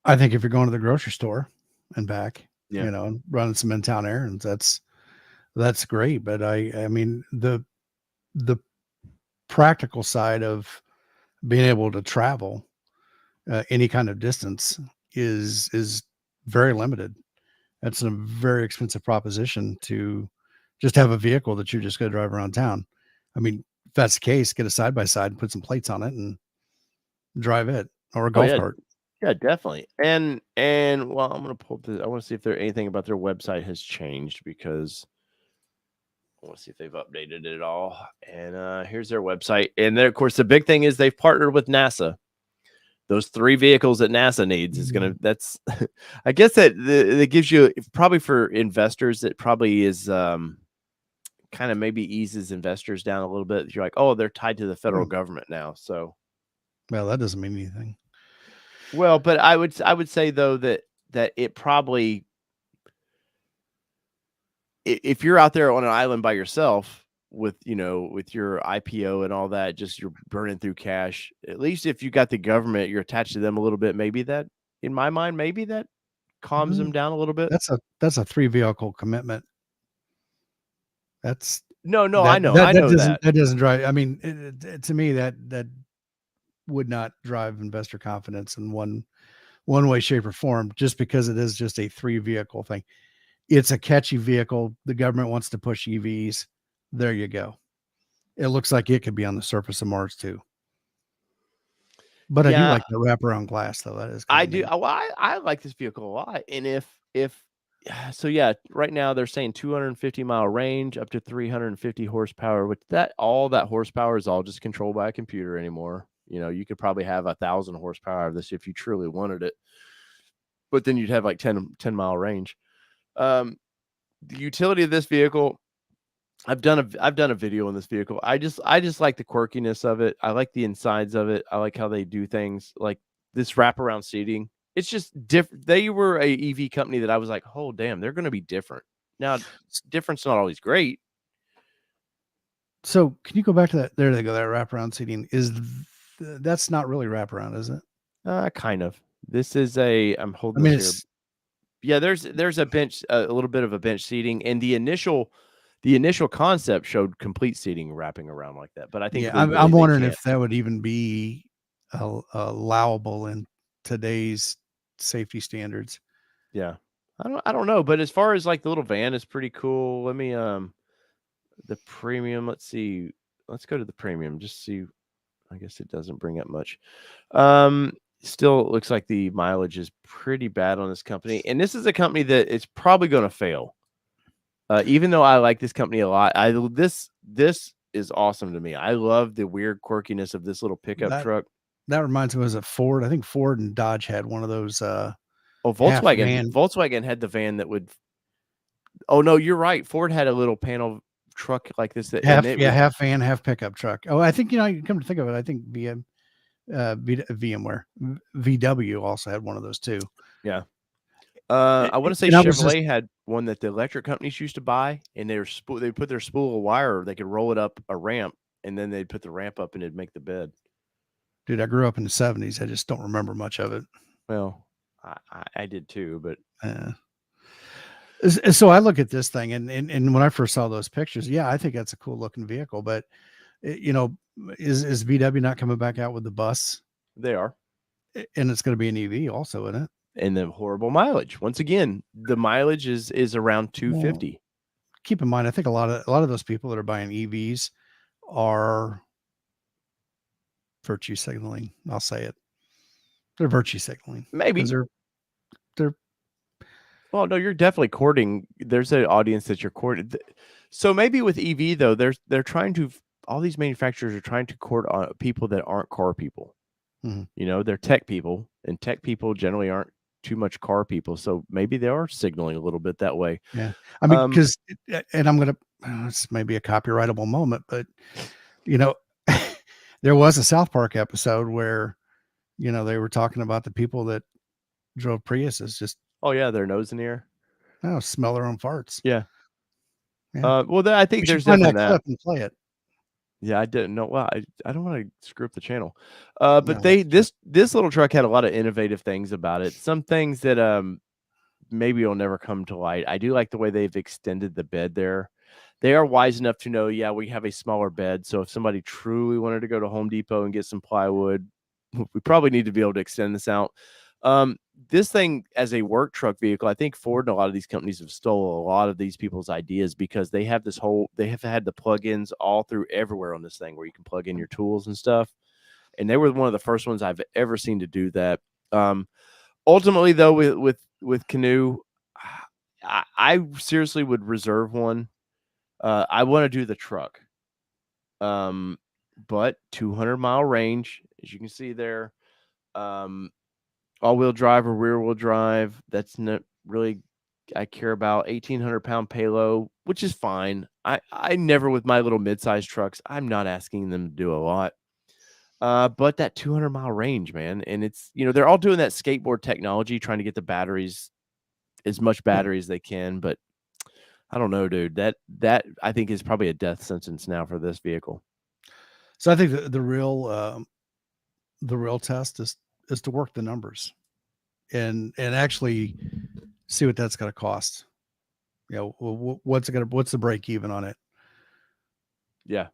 I think if you're going to the grocery store and back, running some in-town errands, that's great. But I mean, the practical side of being able to travel any kind of distance is very limited. That's a very expensive proposition to just have a vehicle that you're just going to drive around town. I mean, if that's the case, get a side-by-side and put some plates on it and drive it, or a golf cart. Yeah, definitely. And well, I'm going to pull this. I want to see if anything about their website has changed because I want to see if they've updated it at all. And here's their website. And there, of course, the big thing is they've partnered with NASA. those 3 vehicles that NASA needs is gonna. That's, I guess that gives you probably for investors. That probably is kind of maybe eases investors down a little bit. You're like, oh, they're tied to the federal government now, so. Well, that doesn't mean anything. Well, but I would say though that it probably, if you're out there on an island by yourself with, with your IPO and all that, just you're burning through cash, at least if you got the government, you're attached to them a little bit. Maybe that, in my mind, maybe that calms them down a little bit. That's a 3 vehicle commitment. That's no, I know that. That doesn't drive. I mean, to me, that would not drive investor confidence in one way, shape, or form, just because it is just a 3 vehicle thing. It's a catchy vehicle. The government wants to push EVs. There you go. It looks like it could be on the surface of Mars too. But I do like the wraparound glass, though. That is. I do. I like this vehicle a lot. And if so, yeah. Right now they're saying 250-mile range, up to 350 horsepower. Which all that horsepower is all just controlled by a computer anymore. You could probably have 1,000 horsepower of this if you truly wanted it, but then you'd have like 10-mile range. The utility of this vehicle, I've done a video on this vehicle. I just like the quirkiness of it. I like the insides of it. I like how they do things, like this wraparound seating. It's just different. They were a EV company that I was like, oh damn, they're going to be different. Now, different's not always great. So can you go back to that? There they go. That wraparound seating that's not really wraparound, is it? Kind of. This is I'm holding this here. Yeah, there's a bench, a little bit of a bench seating, and the initial concept showed complete seating wrapping around like that. But I think I'm wondering if that would even be allowable in today's safety standards. Yeah, I don't know, but as far as like the little van is pretty cool. Let me the premium. Let's see. Let's go to the premium. Just see. I guess it doesn't bring up much. Still looks like the mileage is pretty bad on this company, and this is a company that it's probably going to fail. Even though I like this company a lot, this is awesome to me. I love the weird quirkiness of this little pickup truck. That reminds me of Ford. I think Ford and Dodge had one of those. Volkswagen. Volkswagen had the van that would. Oh no, you're right. Ford had a little panel truck like this. Half van, half pickup truck. Oh, I think you come to think of it, I think VMware VW also had one of those too. Yeah. I want to say Chevrolet had one that the electric companies used to buy, and they put their spool of wire. They could roll it up a ramp, and then they'd put the ramp up, and it'd make the bed. Dude, I grew up in the 70s. I just don't remember much of it. Well, I did too, but so I look at this thing, and when I first saw those pictures, yeah, I think that's a cool looking vehicle. But is VW not coming back out with the bus? They are, and it's going to be an EV also, isn't it? And the horrible mileage. Once again, the mileage is around 250. Well, keep in mind, I think a lot of those people that are buying EVs are virtue signaling. I'll say it. They're virtue signaling. Maybe they're. Well, no, you're definitely courting. There's an audience that you're courting. So maybe with EV though, they're trying to. All these manufacturers are trying to court on people that aren't car people. Mm-hmm. They're tech people, and tech people generally aren't too much car people. So maybe they are signaling a little bit that way. Yeah. I mean, because, and I'm going to, this may be a copyrightable moment, but there was a South Park episode where, they were talking about the people that drove Priuses just. Oh yeah. Their nose in the air. Oh, smell their own farts. Yeah. Well, I think there's definitely that. Clip and play it. Yeah, I didn't know. Well, I don't want to screw up the channel. But this little truck had a lot of innovative things about it. Some things that maybe will never come to light. I do like the way they've extended the bed there. They are wise enough to know, yeah, we have a smaller bed. So if somebody truly wanted to go to Home Depot and get some plywood, we probably need to be able to extend this out. This thing as a work truck vehicle, I think Ford and a lot of these companies have stolen a lot of these people's ideas, because they have had the plugins all through everywhere on this thing where you can plug in your tools and stuff. And they were one of the first ones I've ever seen to do that. Ultimately though, with Canoe, I seriously would reserve one. I want to do the truck. But 200-mile range, as you can see there. all-wheel drive or rear-wheel drive. That's not really I care about. 1,800-pound payload, which is fine. I never with my little mid-sized trucks, I'm not asking them to do a lot. But that 200-mile range, man, and it's they're all doing that skateboard technology, trying to get the batteries as much battery as they can. But I don't know, dude. That I think is probably a death sentence now for this vehicle. So I think the real test is to work the numbers and actually see what that's going to cost. What's the break even on it? Yeah.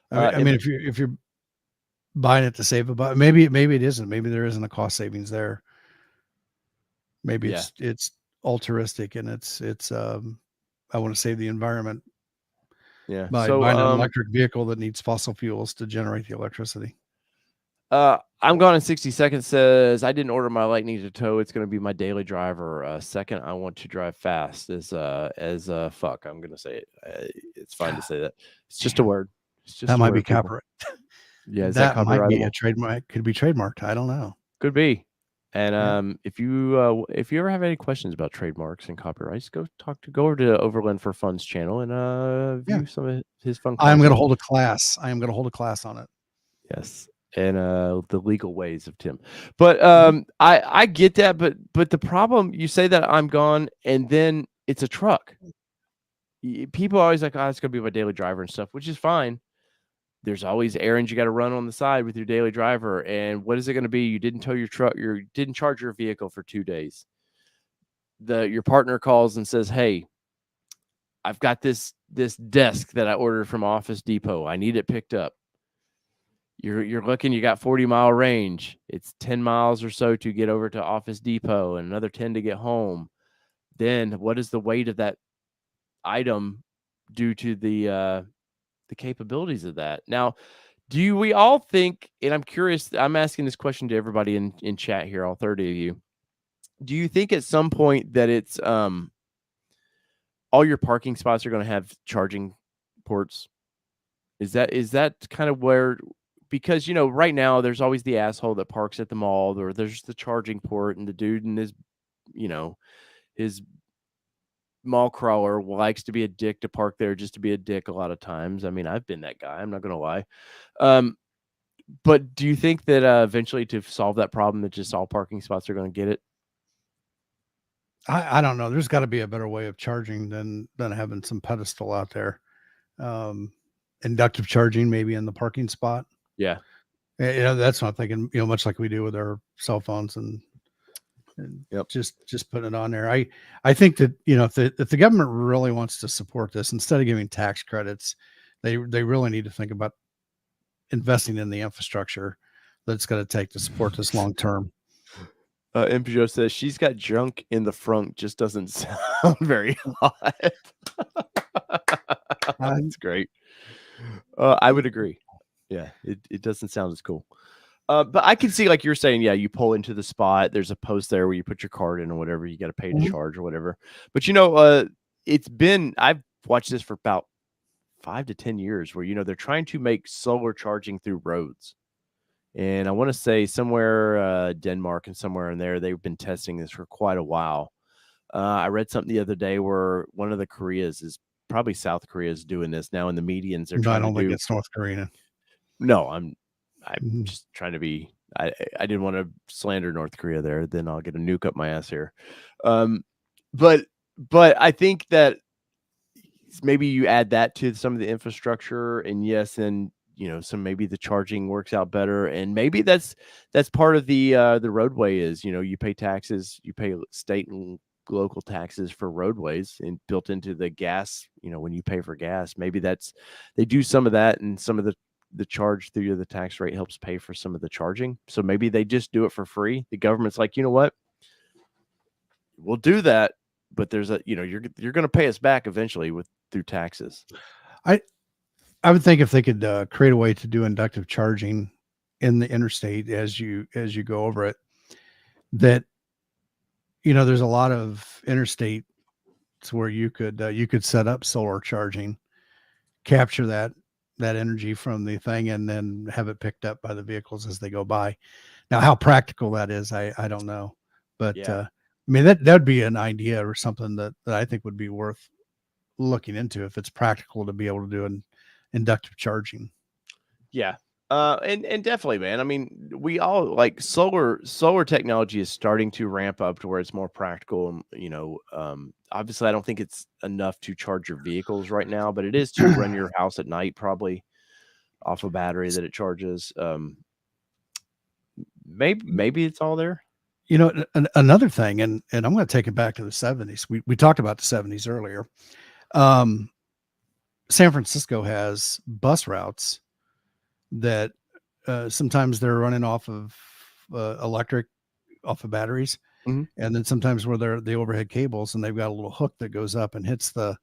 I mean, if you're buying it to save about, maybe it isn't. Maybe there isn't a cost savings there. Maybe it's altruistic and it's I want to save the environment. Yeah. By buying an electric vehicle that needs fossil fuels to generate the electricity. I'm gone in 60 seconds. Says I didn't order my Lightning to tow. It's going to be my daily driver. Second, I want to drive fast. As fuck. I'm going to say it. It's fine to say that. It's just a word. It's just that might be copyright. Yeah, that might be a trademark. Could be trademarked. I don't know. Could be. And if you ever have any questions about trademarks and copyrights, go over to Overland for Fun's channel and view some of his fun content. I'm going to hold a class. I am going to hold a class on it. Yes. And the legal ways of Tim. But I get that, but the problem, you say that I'm gone and then it's a truck. People are always like, oh, it's gonna be my daily driver and stuff, which is fine. There's always errands you got to run on the side with your daily driver. And what is it going to be? You didn't tow your truck, you didn't charge your vehicle for 2 days. Your partner calls and says, hey, I've got this desk that I ordered from Office Depot. I need it picked up. You're looking, you got 40-mile range. It's 10 miles or so to get over to Office Depot and another 10 to get home. Then what is the weight of that item due to the capabilities of that? Now, do we all think, and I'm curious, I'm asking this question to everybody in chat here, all 30 of you. Do you think at some point that it's all your parking spots are going to have charging ports? Is that kind of where, because right now there's always the asshole that parks at the mall, or there's the charging port, and the dude in his his mall crawler likes to be a dick to park there just to be a dick a lot of times. I mean, I've been that guy. I'm not going to lie. But do you think that eventually to solve that problem that just all parking spots are going to get it? I don't know. There's got to be a better way of charging than having some pedestal out there. Inductive charging maybe in the parking spot. Yeah. That's what I'm thinking, much like we do with our cell phones and just putting it on there. I think that, if the government really wants to support this, instead of giving tax credits, they really need to think about investing in the infrastructure that's going to take to support this long term. MPO says she's got junk in the front, just doesn't sound very hot. That's great. I would agree. Yeah, it doesn't sound as cool. But I can see, like you're saying, yeah, you pull into the spot. There's a post there where you put your card in or whatever. You got to pay to charge or whatever. But I've watched this for about 5 to 10 years where, they're trying to make solar charging through roads. And I want to say somewhere Denmark and somewhere in there, they've been testing this for quite a while. I read something the other day where one of the Koreas is probably South Korea is doing this now in the medians. They're I don't think it's North Korea. No, I'm just trying to be. I didn't want to slander North Korea there. Then I'll get a nuke up my ass here. But I think that maybe you add that to some of the infrastructure, and maybe the charging works out better, and maybe that's part of the roadway is you pay taxes, you pay state and local taxes for roadways, and built into the gas. When you pay for gas, maybe they do some of that, and some of the charge through the tax rate helps pay for some of the charging. So maybe they just do it for free. The government's like, you know what, we'll do that, but there's you're going to pay us back eventually through taxes. I would think if they could create a way to do inductive charging in the interstate as you go over it, that there's a lot of interstates where you could set up solar charging, capture that energy from the thing, and then have it picked up by the vehicles as they go by. Now, how practical that is, I don't know, but Yeah. I mean that'd be an idea or something that I think would be worth looking into if it's practical to be able to do an inductive charging. Yeah. And definitely, man. I mean, we all like solar technology is starting to ramp up to where it's more practical. And, obviously I don't think it's enough to charge your vehicles right now, but it is to run your house at night, probably off a battery that it charges. Maybe it's all there. Another thing, and I'm going to take it back to the 70s. We talked about the 70s earlier. San Francisco has bus routes that sometimes they're running off of electric, off of batteries, Mhm. and then sometimes where they're the overhead cables, and they've got a little hook that goes up and hits the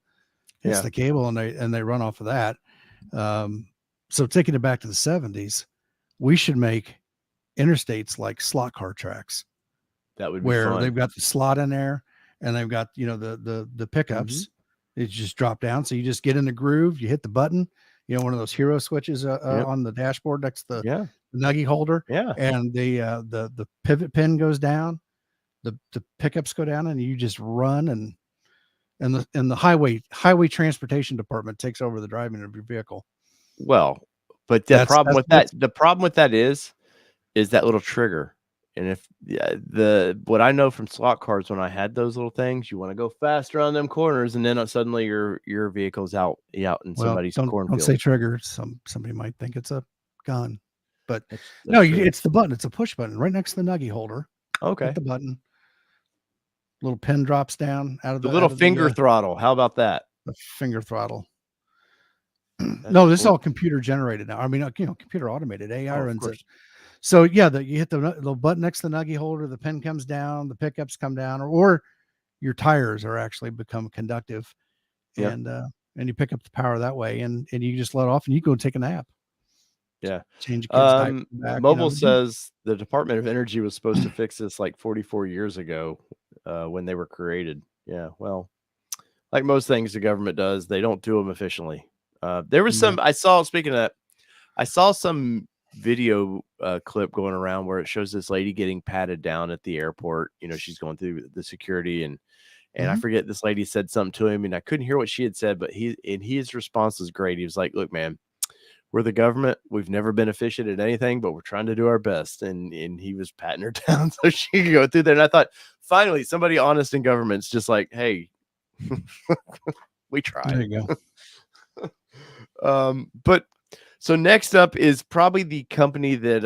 cable, and they run off of that. So taking it back to the 70s, we should make interstates like slot car tracks. That would be Where fun. they've got the slot in there, and they've got the pickups. It just drop down, so you just get in the groove. You hit the button, one of those hero switches on the dashboard next to the nuggie holder. Yeah, and the pivot pin goes down. The pickups go down, and you just run, and the highway transportation department takes over the driving of your vehicle. Well, but the problem with that is that little trigger. And if what I know from slot cars, when I had those little things, you want to go faster on them corners, and then suddenly your vehicle's out in somebody's cornfield. Don't say trigger. Somebody might think it's a gun, but That's no, true. it's the button. It's a push button right next to the nuggie holder. Okay. Hit the button. Little pin drops down out of the little finger throttle. How about that? The finger throttle. No, this is all computer generated now. I mean, computer automated. AI runs it. So yeah, you hit the button next to the nuggie holder, the pin comes down, the pickups come down, or your tires are actually become conductive, and you pick up the power that way, and you just let off, and you go take a nap. Yeah. Change the kids' diaper back. Mobile says the Department of Energy was supposed to fix this like 44 years ago when they were created. Yeah. Well, like most things the government does, they don't do them efficiently. There was some, speaking of that, I saw some video clip going around where it shows this lady getting patted down at the airport. She's going through the security, and I forget, this lady said something to him, and I couldn't hear what she had said, but his response was great. He was like, "Look, man, we're the government. We've never been efficient at anything, but we're trying to do our best." And he was patting her down so she could go through there. And I thought, finally, somebody honest in government's just like, hey, we tried. There you go. But so next up is probably the company that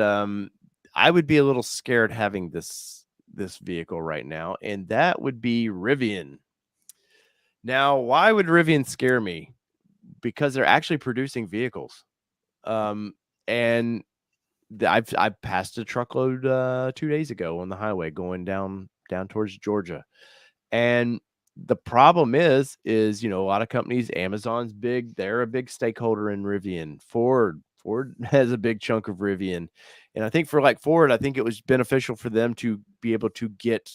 I would be a little scared having this vehicle right now, and that would be Rivian. Now, why would Rivian scare me? Because they're actually producing vehicles. And I've passed a truckload 2 days ago on the highway going down towards Georgia. And the problem is a lot of companies, Amazon's big, they're a big stakeholder in Rivian. Ford has a big chunk of Rivian. And I think for like Ford, I think it was beneficial for them to be able to get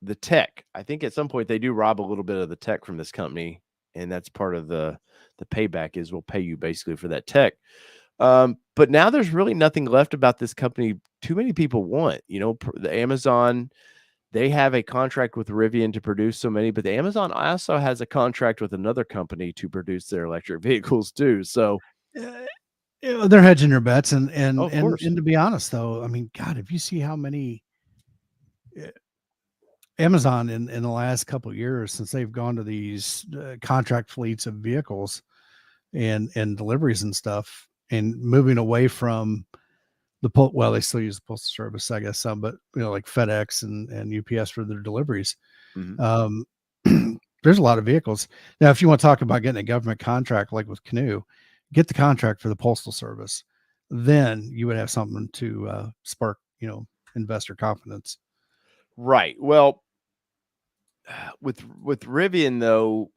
the tech. I think at some point they do rob a little bit of the tech from this company, and that's part of the payback is we'll pay you basically for that tech. But now there's really nothing left about this company too many people want. The Amazon, they have a contract with Rivian to produce so many, but the Amazon also has a contract with another company to produce their electric vehicles too. So they're hedging their bets, and to be honest, though, I mean, God, if you see how many Amazon in the last couple of years since they've gone to these contract fleets of vehicles and deliveries and stuff, and moving away from they still use the postal service, I guess, some, but like FedEx and UPS for their deliveries. There's a lot of vehicles now. If you want to talk about getting a government contract like with Canoe, get the contract for the postal service, then you would have something to spark investor confidence. Right. Well, with Rivian though,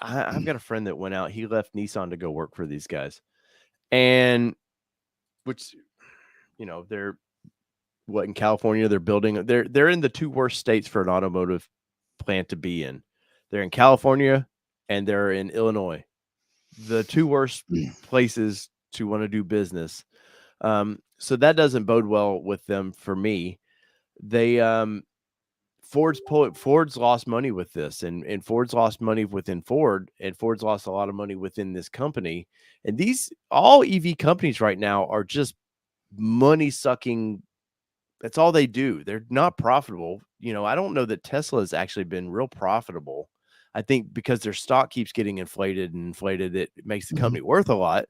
I've got a friend that went out. He left Nissan to go work for these guys, and which, they're in California. They're building. They're in the two worst states for an automotive plant to be in. They're in California and they're in Illinois, the two worst places to want to do business. so that doesn't bode well with them for me. They Ford's lost money with this, and Ford's lost money within Ford, and Ford's lost a lot of money within this company. And these all EV companies right now are just money sucking. That's all they do. They're not profitable. I don't know that Tesla has actually been real profitable. I think because their stock keeps getting inflated and inflated, it makes the company worth a lot.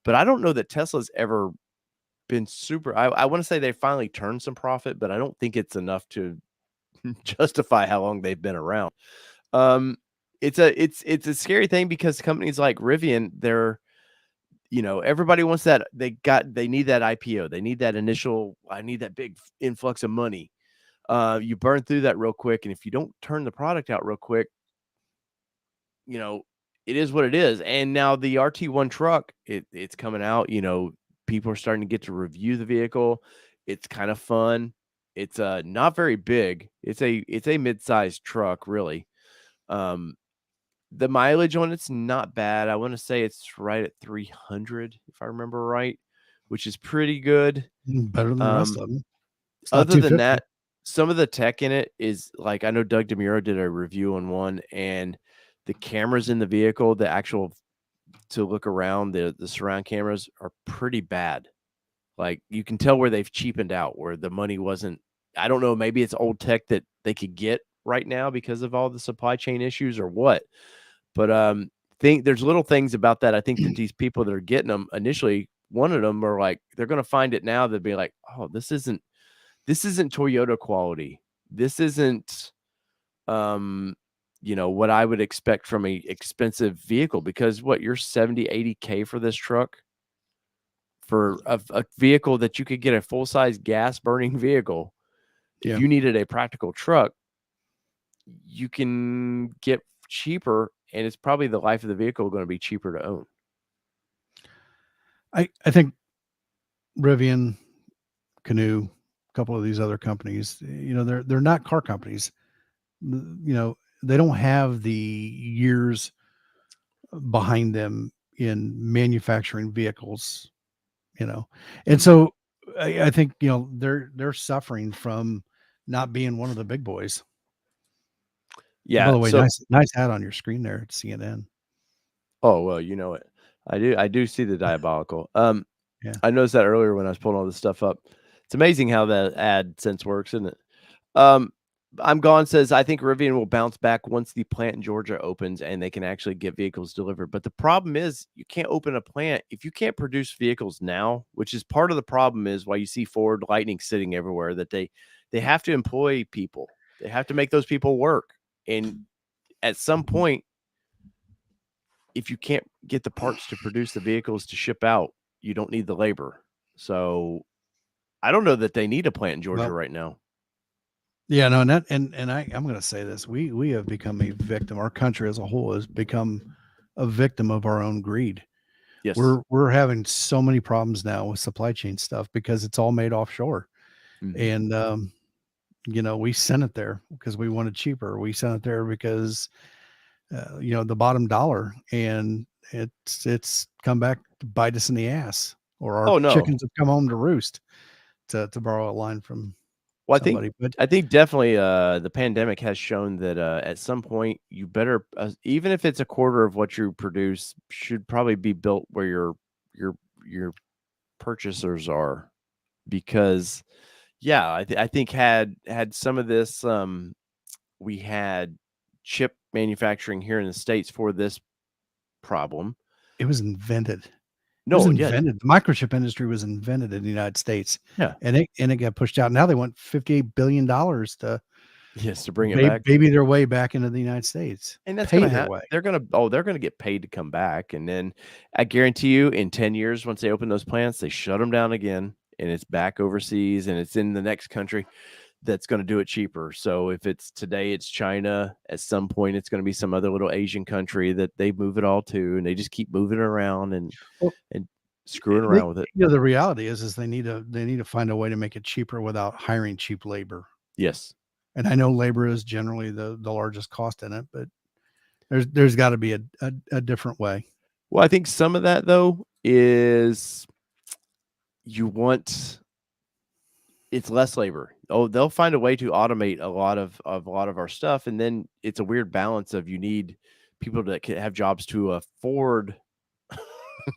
But I don't know that Tesla's ever been super. I want to say they finally turned some profit, but I don't think it's enough to justify how long they've been around. It's a scary thing because companies like Rivian, they're everybody wants that. They need that IPO. They need that initial. I need that big influx of money. You burn through that real quick, and if you don't turn the product out real quick, it is what it is. And now the RT1 truck, it's coming out. People are starting to get to review the vehicle. It's kind of fun. It's not very big. It's a mid-sized truck, really. The mileage on it's not bad. I want to say it's right at 300, if I remember right, which is pretty good. Better than the rest of them. Other than that, some of the tech in it is like, I know Doug DeMuro did a review on one, and the cameras in the vehicle, the actual to look around, the surround cameras are pretty bad. Like, you can tell where they've cheapened out, where the money wasn't. I don't know, maybe it's old tech that they could get right now because of all the supply chain issues or what. But think there's little things about that. I think that these people that are getting them initially, one of them are like, they're going to find it now. They'll be like, oh, this isn't Toyota quality. This isn't, what I would expect from a expensive vehicle, because you're 70, 80K for this truck, for a vehicle that you could get a full size gas burning vehicle. If you needed a practical truck, you can get cheaper, and it's probably the life of the vehicle going to be cheaper to own. I think Rivian, Canoe, a couple of these other companies, they're not car companies. They don't have the years behind them in manufacturing vehicles, and so I think they're suffering from not being one of the big boys. Yeah. By the way, nice hat on your screen there at CNN. Oh, well, it. I do see the diabolical. Yeah. I noticed that earlier when I was pulling all this stuff up. It's amazing how that AdSense works, isn't it? I'm Gone says, I think Rivian will bounce back once the plant in Georgia opens and they can actually get vehicles delivered. But the problem is, you can't open a plant if you can't produce vehicles now, which is part of the problem, is why you see Ford Lightning sitting everywhere, that they have to employ people. They have to make those people work. And at some point, if you can't get the parts to produce the vehicles to ship out, you don't need the labor. So I don't know that they need a plant in Georgia right now. Yeah, no, and I'm going to say this: we have become a victim. Our country as a whole has become a victim of our own greed. Yes, we're having so many problems now with supply chain stuff because it's all made offshore, and we sent it there because we wanted cheaper. We sent it there because the bottom dollar, and it's come back to bite us in the ass, or our chickens have come home to roost, to borrow a line from somebody. I think definitely the pandemic has shown that at some point you better, even if it's a quarter of what you produce, should probably be built where your purchasers are, because I think had some of this, we had chip manufacturing here in the States for this problem. It was invented. No, it was invented. The microchip industry was invented in the United States. Yeah, and it got pushed out. Now they want $58 billion to bring it back, baby their way back into the United States. And that's going to happen. They're going to get paid to come back, and then I guarantee you, in 10 years, once they open those plants, they shut them down again, and it's back overseas, and it's in the next country that's going to do it cheaper. So if it's today, it's China. At some point, it's going to be some other little Asian country that they move it all to, and they just keep moving around and screwing around with it. The reality is they need to find a way to make it cheaper without hiring cheap labor. Yes, and I know labor is generally the largest cost in it, but there's got to be a different way. Well, I think some of that though is it's less labor. Oh, they'll find a way to automate a lot of our stuff, and then it's a weird balance of you need people that can have jobs to afford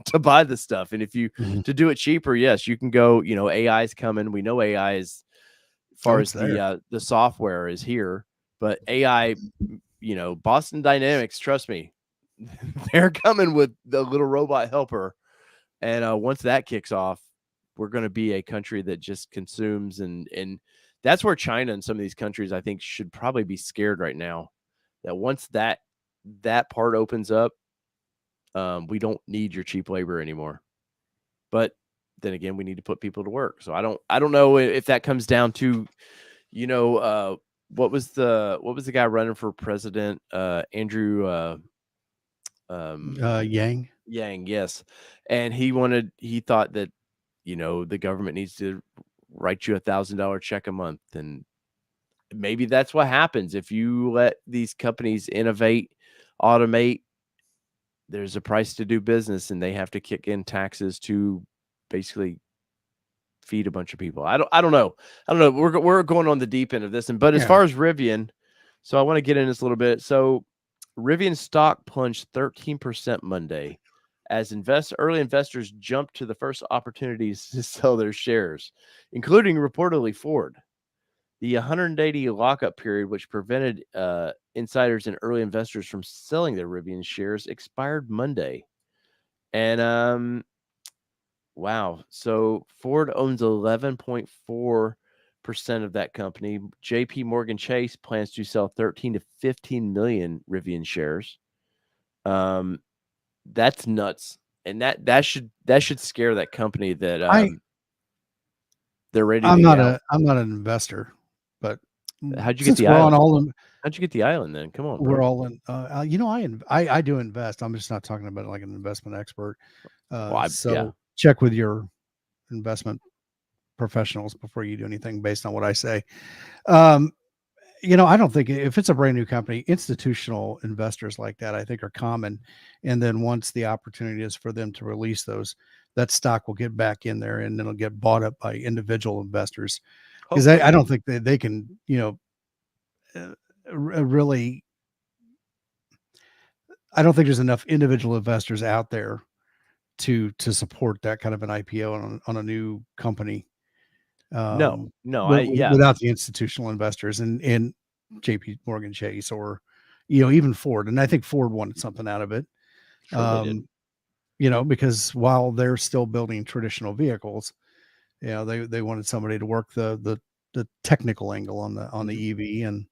to buy the stuff, and if you to do it cheaper, yes, you can go. AI is coming. We know AI is, as far as the software is here, but AI, Boston Dynamics, trust me, they're coming with the little robot helper, and once that kicks off, we're going to be a country that just consumes, and that's where China and some of these countries, I think, should probably be scared right now, that once that part opens up, we don't need your cheap labor anymore. But then again, we need to put people to work. So I don't know if that comes down to, what was the guy running for president? Andrew Yang. Yes. And he thought that, the government needs to write you $1,000 check a month. And maybe that's what happens if you let these companies innovate, automate. There's a price to do business, and they have to kick in taxes to basically feed a bunch of people. I don't know. We're going on the deep end of this, but as far as Rivian, so I want to get in this a little bit. So Rivian stock plunged 13% Monday as early investors jumped to the first opportunities to sell their shares, including reportedly Ford. The 180 lockup period, which prevented insiders and early investors from selling their Rivian shares, expired Monday. And wow. So Ford owns 11.4% of that company. JP Morgan Chase plans to sell 13 to 15 million Rivian shares. That's nuts. And that should scare that company that they're ready to get out. I'm not an investor, but how'd you get the island? How'd you get the island then? Come on, bro. We're all in. I do invest. I'm just not talking about it like an investment expert. Check with your investment professionals before you do anything based on what I say. I don't think, if it's a brand new company, institutional investors like that, I think, are common. And then once the opportunity is for them to release those, that stock will get back in there and it'll get bought up by individual investors. Because I don't think that they can, really, I don't think there's enough individual investors out there to support that kind of an IPO on a new company. No, without the institutional investors and JP Morgan Chase or, even Ford. And I think Ford wanted something out of it. Sure they did. Because while they're still building traditional vehicles, they wanted somebody to work the technical angle on the EV. And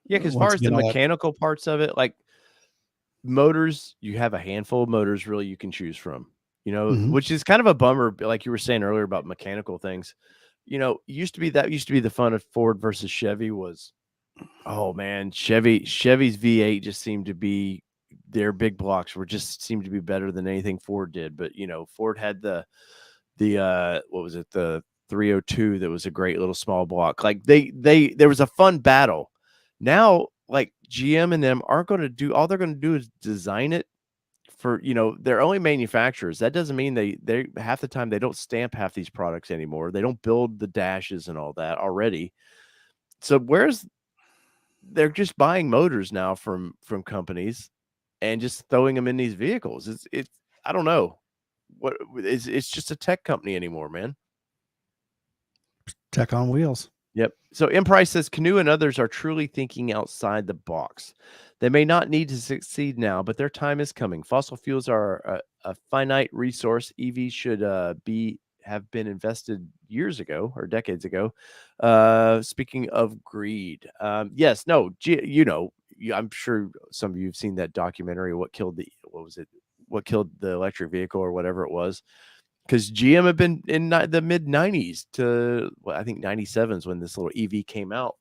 because as far as the mechanical parts of it, like motors, you have a handful of motors really you can choose from, which is kind of a bummer. Like you were saying earlier about mechanical things, used to be the fun of Ford versus Chevy was, oh man, Chevy's V8 just seemed to be, their big blocks seemed to be better than anything Ford did. But Ford had the what was it, the 302, that was a great little small block. Like there was a fun battle. Now, like GM and them aren't going to do, all they're going to do is design it for, they're only manufacturers. That doesn't mean they half the time they don't stamp half these products anymore. They don't build the dashes and all that already. So they're just buying motors now from companies and just throwing them in these vehicles. It's I don't know what it's just a tech company anymore, man. Tech on wheels. Yep. So M Price says Canoe and others are truly thinking outside the box. They may not need to succeed now, but their time is coming. Fossil fuels are a finite resource. EVs should have been invested years ago or decades ago. Speaking of greed, yes, no, I'm sure some of you have seen that documentary, what killed the electric vehicle or whatever it was. Because GM had been in the mid 90s to, I think 97 is when this little EV came out.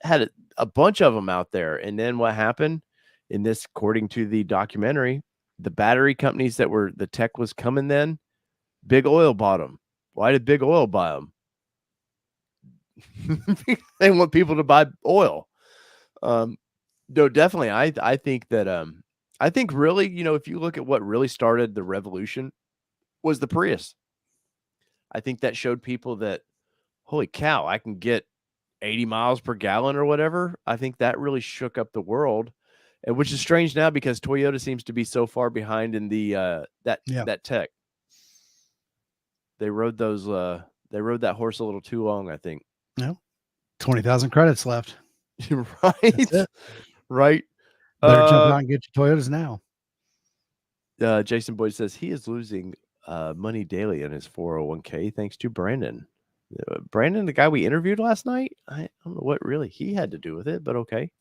Had a bunch of them out there. And then what happened in this, according to the documentary, the battery companies that were, the tech was coming then, Big Oil bought them. Why did Big Oil buy them? They want people to buy oil. No, definitely. I think that, I think really, if you look at what really started the revolution, was the Prius. I think that showed people that, holy cow, I can get 80 miles per gallon or whatever. I think that really shook up the world, and which is strange now because Toyota seems to be so far behind in the that tech. They rode that horse a little too long, I think. No, 20,000 credits left. Right, right. Better jump out and get your Toyotas now. Jason Boyd says he is losing money daily in his 401k thanks to Brandon. Brandon, the guy we interviewed last night, I don't know what really he had to do with it, but okay.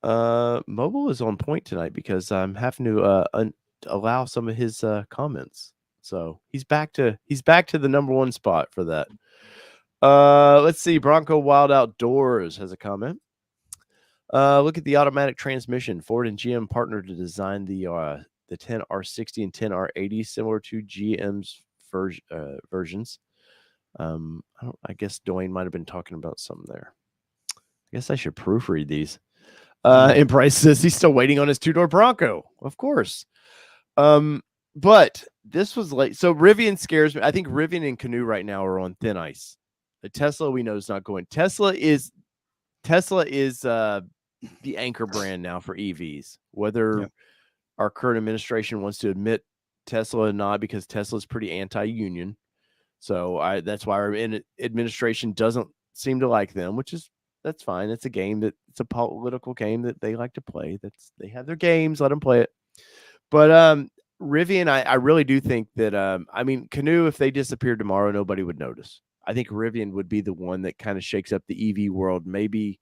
Mobile is on point tonight because I'm having to allow some of his comments. So he's back to the number one spot for that. Let's see. Bronco Wild Outdoors has a comment. Look at the automatic transmission. Ford and GM partnered to design the 10R60 and 10R80, similar to GM's versions. I guess Dwayne might have been talking about something there. I guess I should proofread these. And Price says he's still waiting on his two-door Bronco. Of course. But this was late. So Rivian scares me. I think Rivian and Canoe right now are on thin ice. The Tesla we know is not going. Tesla is the anchor brand now for EVs. Whether our current administration wants to admit Tesla or not, because Tesla is pretty anti-union. So that's why our administration doesn't seem to like them, that's fine. It's a political game that they like to play. They have their games, let them play it. But Rivian, I really do think that Canoe, if they disappeared tomorrow, nobody would notice. I think Rivian would be the one that kind of shakes up the EV world. Maybe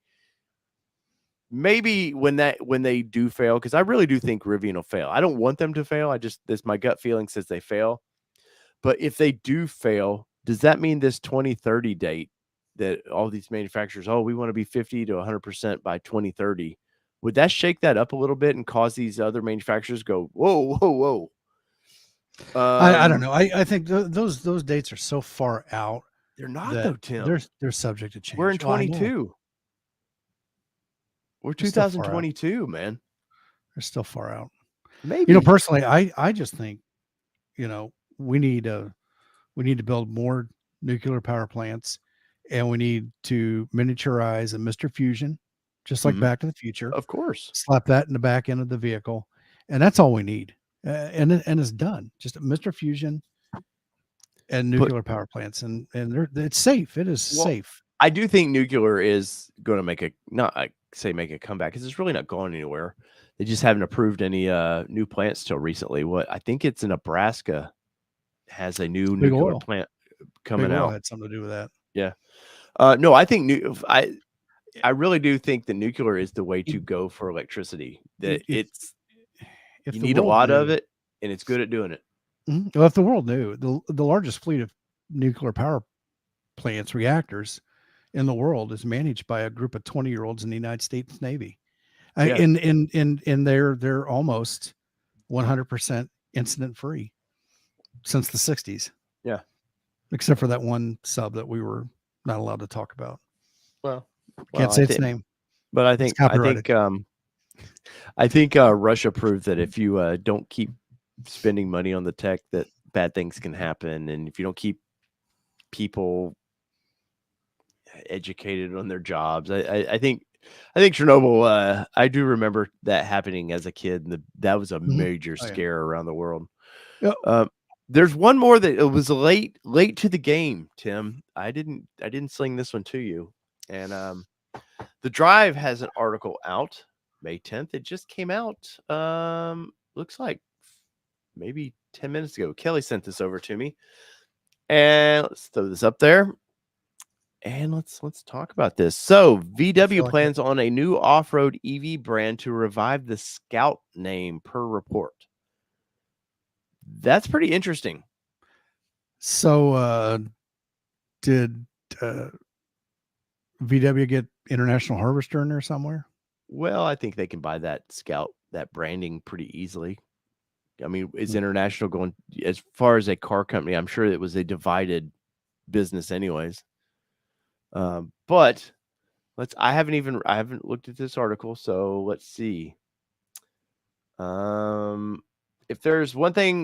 when they do fail, because I really do think Rivian will fail. I don't want them to fail. My gut feeling says they fail. But if they do fail, does that mean this 2030 date that all these manufacturers, we want to be 50 to 100% by 2030, would that shake that up a little bit and cause these other manufacturers go, whoa, whoa, whoa? I don't know. I think those dates are so far out. They're not though, Tim. They're subject to change. We're in 22. We're 2022, man. They're still far out. Maybe. Personally, I just think, we need to build more nuclear power plants, and we need to miniaturize a Mr. Fusion, just like Back to the Future. Of course. Slap that in the back end of the vehicle, and that's all we need. And it's done. Just a Mr. Fusion and nuclear power plants, and it's safe. It is safe. I do think nuclear is going to make a comeback, because it's really not going anywhere. They just haven't approved any new plants till recently. I think it's in Nebraska has a new nuclear plant coming out. Had something to do with that. Yeah. No, I think I really do think that nuclear is the way to go for electricity. That you need a lot of it, and it's good at doing it. Well, if the world knew, the largest fleet of nuclear power plants, reactors in the world, is managed by a group of 20-year-olds in the United States Navy. And they're almost 100% incident free since the 60s. Yeah. Except for that one sub that we were not allowed to talk about. Well, can't say its name. But I think Russia proved that if you don't keep spending money on the tech, that bad things can happen, and if you don't keep people educated on their jobs, I think Chernobyl. I do remember that happening as a kid, and that was a major scare around the world. Yep. There's one more that it was late to the game, Tim. I didn't sling this one to you, and The Drive has an article out May 10th. It just came out. Looks like maybe 10 minutes ago. Kelly sent this over to me, and let's throw this up there. And let's talk about this. So VW plans on a new off-road EV brand to revive the Scout name, per report. That's pretty interesting. So did VW get International Harvester in there somewhere? Well, I think they can buy that Scout, that branding, pretty easily. I mean, is International going as far as a car company? I'm sure it was a divided business anyways. But I haven't looked at this article, so let's see. If there's one thing,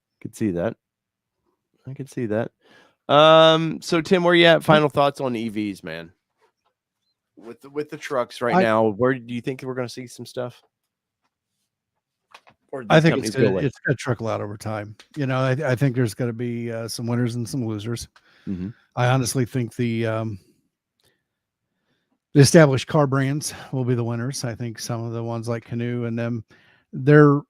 Could see that. I could see that. So Tim, where you at? Final thoughts on EVs, man? With the trucks right now, where do you think we're going to see some stuff? Or I think it's going to trickle out over time. You know, I think there's going to be some winners and some losers. Mm-hmm. I honestly think the established car brands will be the winners. I think some of the ones like Canoe and them, they're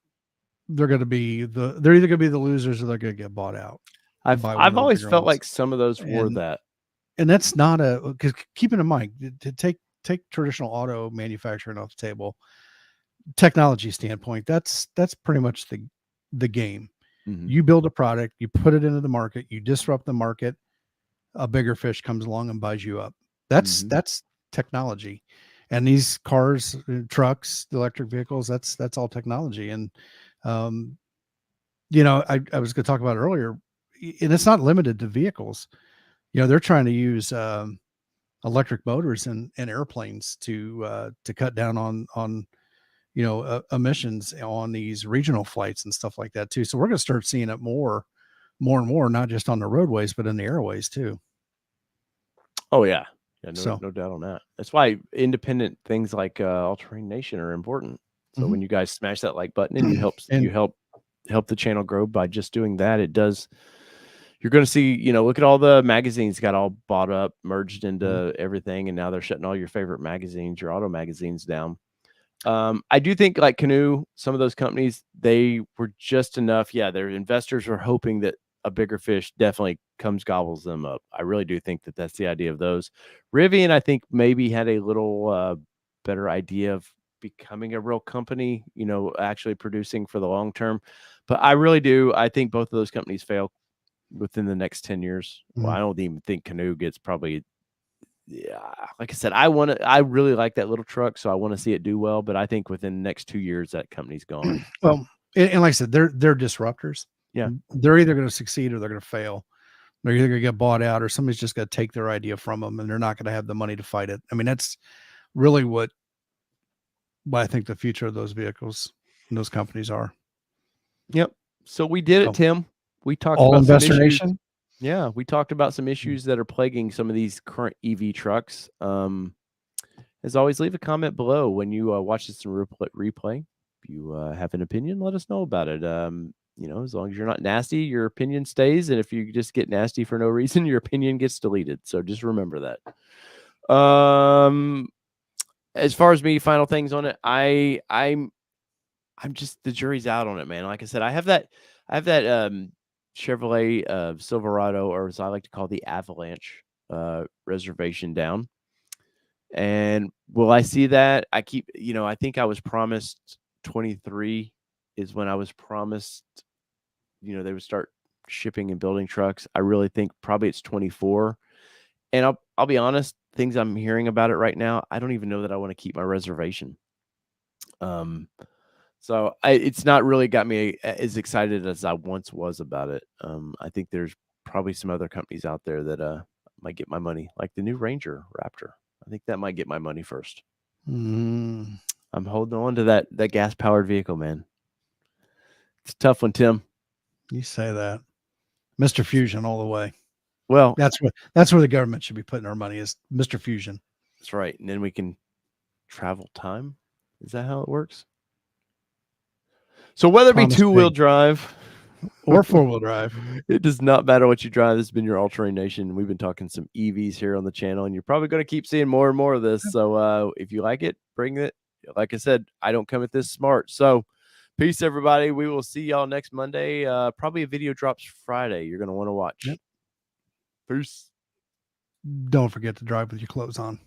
going to be they're either going to be the losers or they're going to get bought out. I've always felt like some of those were that. And that's not because keeping in mind to take traditional auto manufacturing off the table, technology standpoint, that's pretty much the game. Mm-hmm. You build a product, you put it into the market, you disrupt the market, a bigger fish comes along and buys you up. That's technology. And these cars, trucks, electric vehicles, that's all technology. And you know, I was going to talk about it earlier, and it's not limited to vehicles. You know, they're trying to use electric motors and airplanes to cut down on you know, emissions on these regional flights and stuff like that too. So we're going to start seeing it more and more, not just on the roadways, but in the airways too. Oh yeah. No doubt on that. That's why independent things like All-Terrain Nation are important. So when you guys smash that like button and you help the channel grow by just doing that, it does. You're going to see, you know, look at all the magazines got all bought up, merged into everything, and now they're shutting all your favorite magazines, your auto magazines down. I do think like Canoe, some of those companies, they were just enough. Yeah, their investors were hoping that a bigger fish definitely gobbles them up. I really do think that that's the idea of those. Rivian, I think maybe had a little better idea of becoming a real company, you know, actually producing for the long term. But I really do. I think both of those companies fail within the next 10 years. Well, I don't even think Canoe gets probably. Yeah, like I said, I really like that little truck, so I want to see it do well. But I think within the next 2 years, that company's gone. Well, and like I said, they're disruptors. Yeah, they're either going to succeed or they're going to fail. They're either going to get bought out or somebody's just going to take their idea from them, and they're not going to have the money to fight it. I mean, that's really what I think the future of those vehicles and those companies are. Yep. So we did it, Tim. We talked all about Investor Nation. Yeah, we talked about some issues that are plaguing some of these current EV trucks. As always, leave a comment below when you watch this in replay. If you have an opinion, let us know about it. You know, as long as you're not nasty, your opinion stays. And if you just get nasty for no reason, your opinion gets deleted. So just remember that. As far as me, final things on it, I'm just, the jury's out on it, man. Like I said, I have that Chevrolet Silverado, or as I like to call the Avalanche, reservation down. And will I see that? I think I was promised 23 is when I was promised, you know, they would start shipping and building trucks. I really think probably it's 24. And I'll be honest, things I'm hearing about it right now, I don't even know that I want to keep my reservation. So it's not really got me as excited as I once was about it. I think there's probably some other companies out there that might get my money, like the new Ranger Raptor. I think that might get my money first. I'm holding on to that gas-powered vehicle, man. It's a tough one, Tim. You say that. Mr. Fusion all the way. Well, that's where the government should be putting our money, is Mr. Fusion. That's right. And then we can travel time. Is that how it works? So whether it be two-wheel drive or four-wheel drive, it does not matter what you drive. This has been your All-Terrain Nation. We've been talking some EVs here on the channel, and you're probably going to keep seeing more and more of this. So if you like it, bring it. Like I said, I don't come at this smart. So peace, everybody. We will see y'all next Monday. Probably a video drops Friday. You're going to want to watch. Yep. Peace. Don't forget to drive with your clothes on.